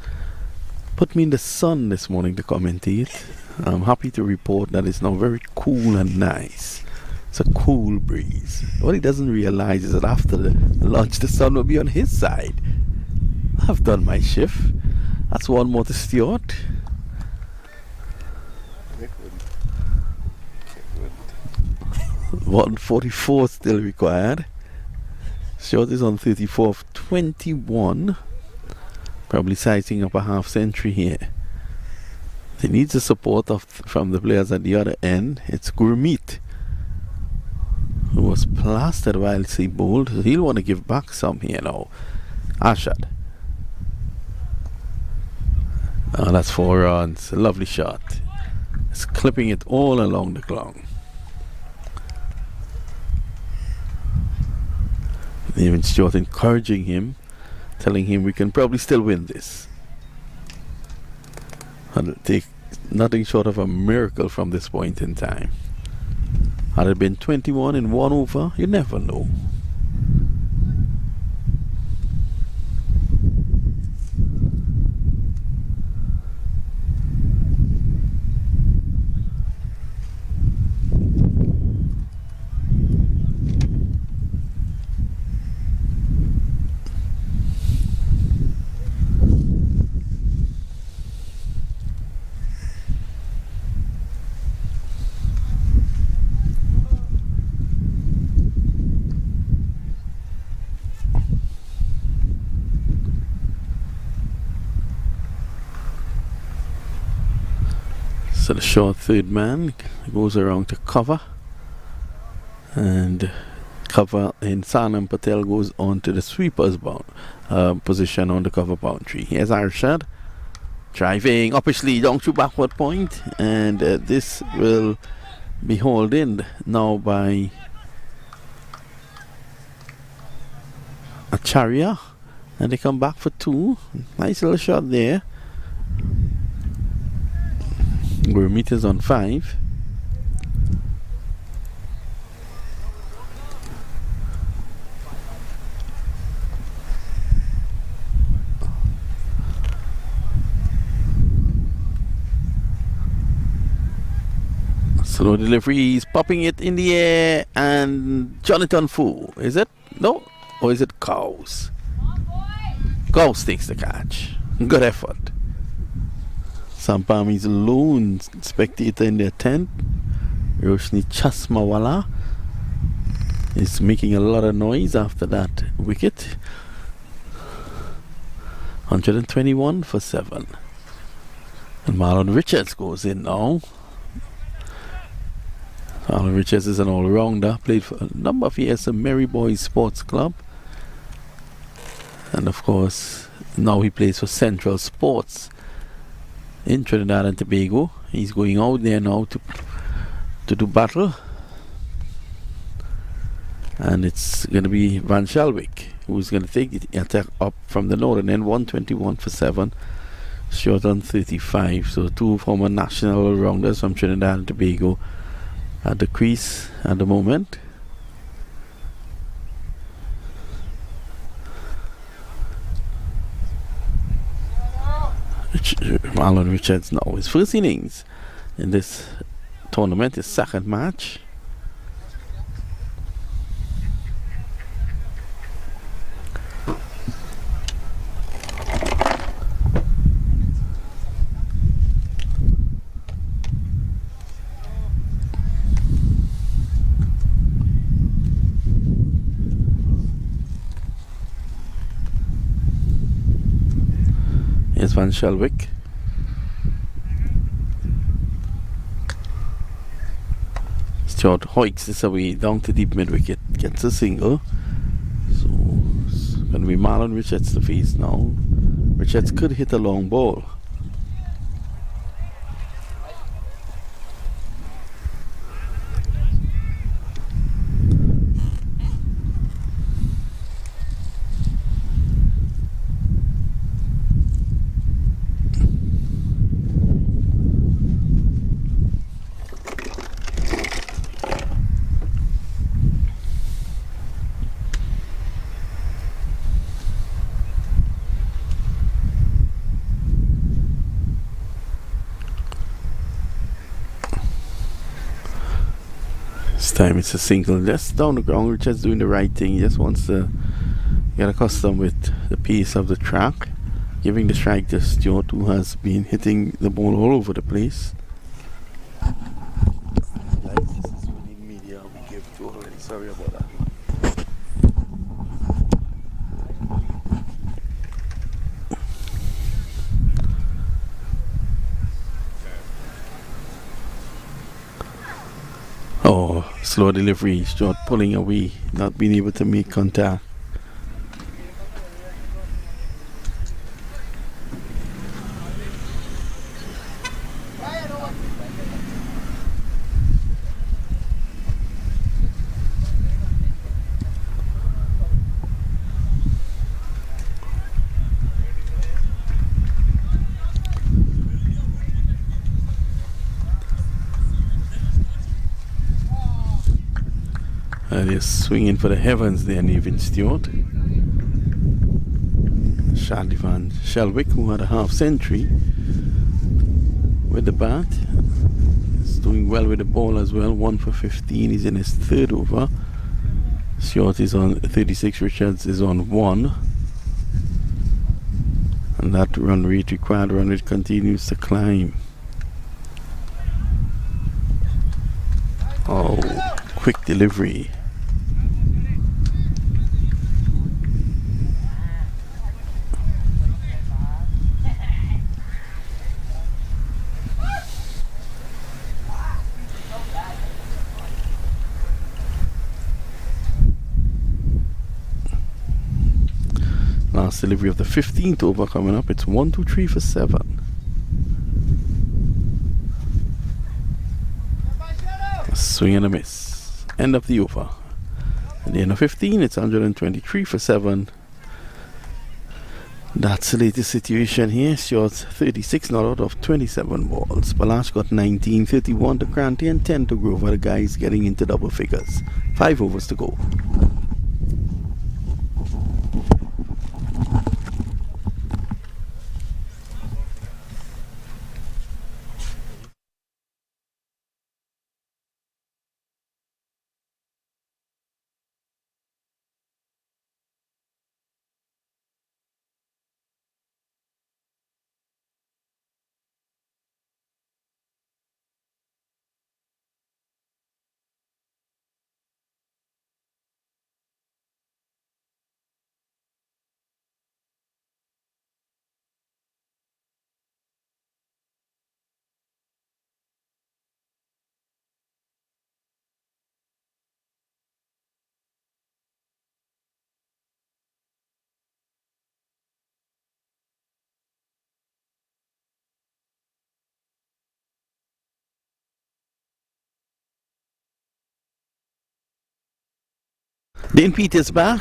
put me in the sun this morning to commentate. I'm happy to report that it's now very cool and nice. It's a cool breeze. What he doesn't realize is that after the lunch, the sun will be on his side. I've done my shift. That's one more to Stewart. 144 still required. Stewart is on 34 of 21. Probably sizing up a half century here. He needs the support from the players at the other end. It's Gurmeet, who was plastered while he bowled. So he'll want to give back some here now. Ashad. Oh, that's 4 runs. A lovely shot. It's clipping it all along the clock. Even Stewart encouraging him, telling him we can probably still win this. And it'll take nothing short of a miracle from this point in time. Had it been 21 in 1 over, you never know. So the short third man goes around to cover, and cover in Sanam Patel goes on to the sweeper's position on the cover boundary. Here's Arshad driving upishly down to backward point, and this will be hauled in now by Acharya, and they come back for 2. Nice little shot there. Gurmeet is on 5. Slow delivery, he's popping it in the air, and Jonathan Fu, is it? No? Or is it Cows? Cows takes the catch. Good effort. Sampami's lone spectator in their tent, Roshni Chasmawala, is making a lot of noise after that wicket. 121 for 7. And Marlon Richards goes in now. Alan Richards is an all-rounder. Played for a number of years at Merry Boys Sports Club. And of course, now he plays for Central Sports in Trinidad and Tobago. He's going out there now to do battle. And it's going to be Van Shelwick who's going to take the attack up from the northern end. 121 for 7. Short on 35. So two former national all-rounders from Trinidad and Tobago at the crease at the moment. Marlon Richards now his first innings in this tournament, his second match. Here's Van Shelwick. Stuart hoiks this away down to deep mid wicket, gets a single. So it's going to be Marlon Richards to face now. Richards could hit a long ball. Time it's a single, just down the ground. Richards doing the right thing. He just wants to get accustomed with the pace of the track, giving the strike to Stewart, who has been hitting the ball all over the place. Guys, this is really media we give to already. Sorry about that. Oh, slow delivery, Stuart pulling away, not being able to make contact. They're swinging for the heavens there, Nathan Stewart. Charlie Van Shelwick, who had a half century with the bat, is doing well with the ball as well. 1 for 15. He's in his third over. Stewart is on 36. Richards is on 1. And that run rate, required run rate, continues to climb. Oh, quick delivery. Last delivery of the 15th over coming up. It's 1, 2, 3 for 7. A swing and a miss. End of the over. At the end of 15, it's 123 for 7. That's the latest situation here. Stewart's 36 not out of 27 balls. Balash got 19, 31 to Cranty and 10 to Grover. The guys getting into double figures. 5 overs to go. Dean Pete is back.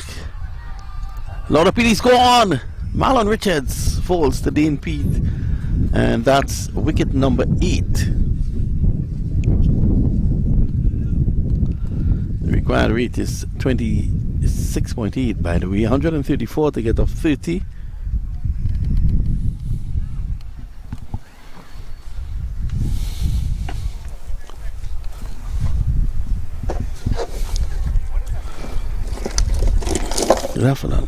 Laura Petey's gone. Marlon Richards falls to Dean Pete. And that's wicket number 8. The required rate is 26.8, by the way. 134 to get off 30. Rafael.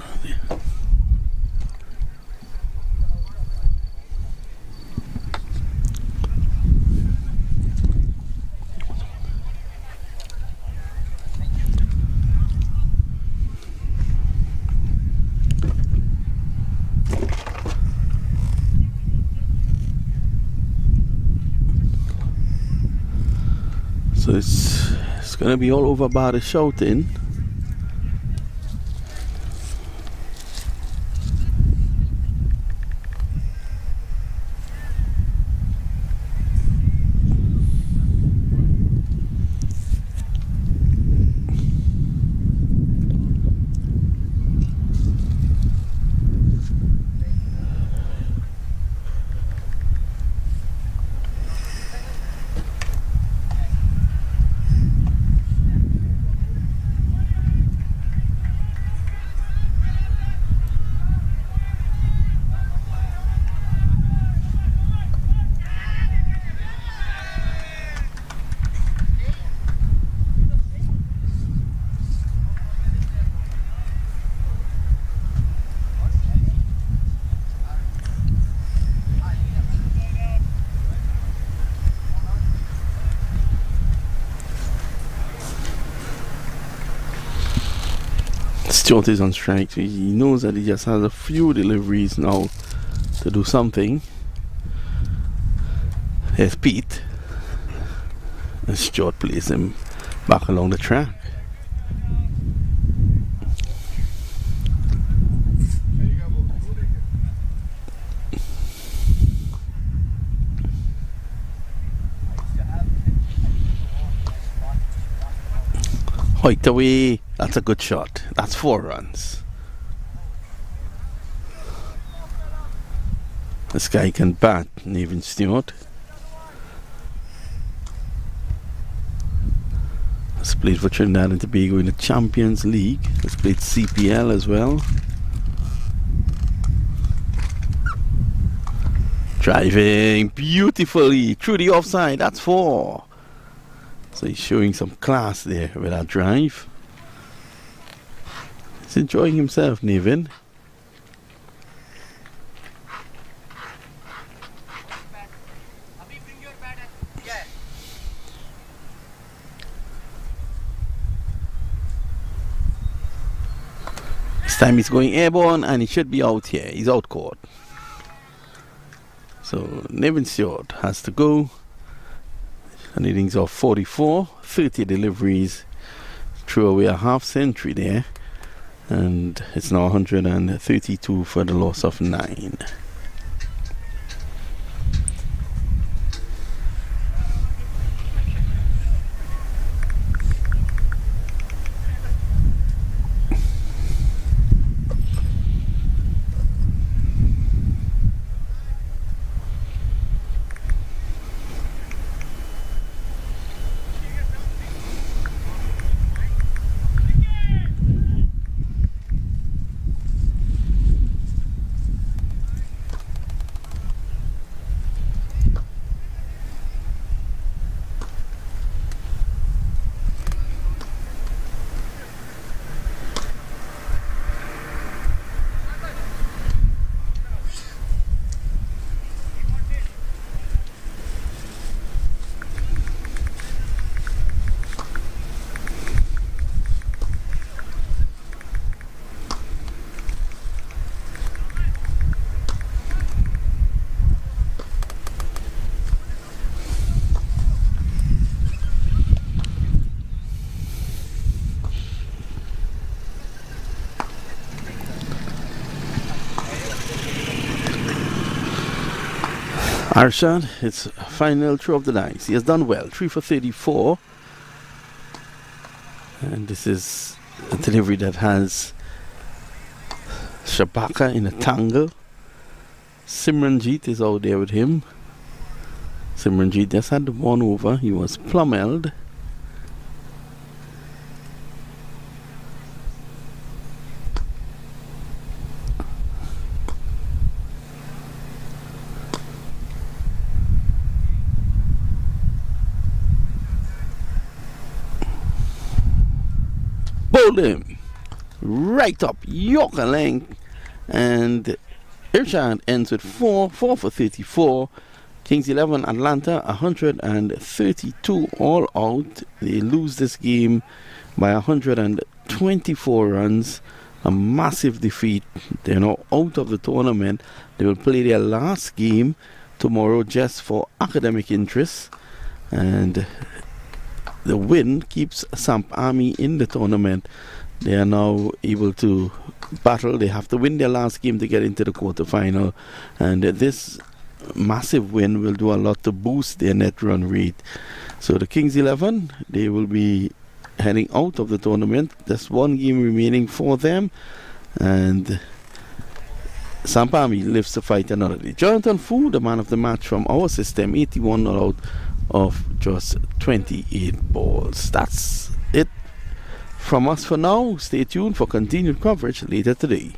So it's gonna be all over by the shouting. Stewart is on strike. He knows that he just has a few deliveries now to do something. Here's Pete. And Stewart plays him back along the track. Hoiked away. That's a good shot. That's 4 runs. This guy can bat, Nathan Stewart. Has played for Trinidad and Tobago in the Champions League. Has played CPL as well. Driving beautifully through the offside. That's 4. So he's showing some class there with that drive. He's enjoying himself, Nevin. This time he's going airborne and he should be out here. He's out court. So Nevin Stewart has to go. An innings of 44, 30 deliveries, threw away a half century there, and it's now 132 for the loss of 9. Arshad, it's final throw of the dice. He has done well, 3 for 34. And this is a delivery that has Shabaka in a tangle. Simranjeet is out there with him. Simranjeet just had the one over. He was plummeled. Bowled him right up Yorker length, and Irshad ends with 4 for 34. Kings 11 Atlanta 132 all out. They lose this game by 124 runs. A massive defeat. They're now out of the tournament. They will play their last game tomorrow just for academic interests, and the win keeps Samp Army in the tournament. They are now able to battle. They have to win their last game to get into the quarterfinal, and this massive win will do a lot to boost their net run rate. So the Kings 11, they will be heading out of the tournament. There's one game remaining for them, and Samp Army lives to fight another day. Jonathan Fu, the man of the match from our system, 81 not out of just 28 balls. That's it from us for now. Stay tuned for continued coverage later today.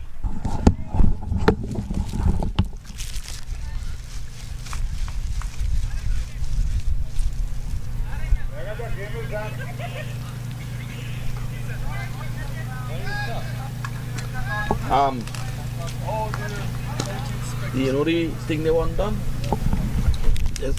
You know the thing they want done? Yes.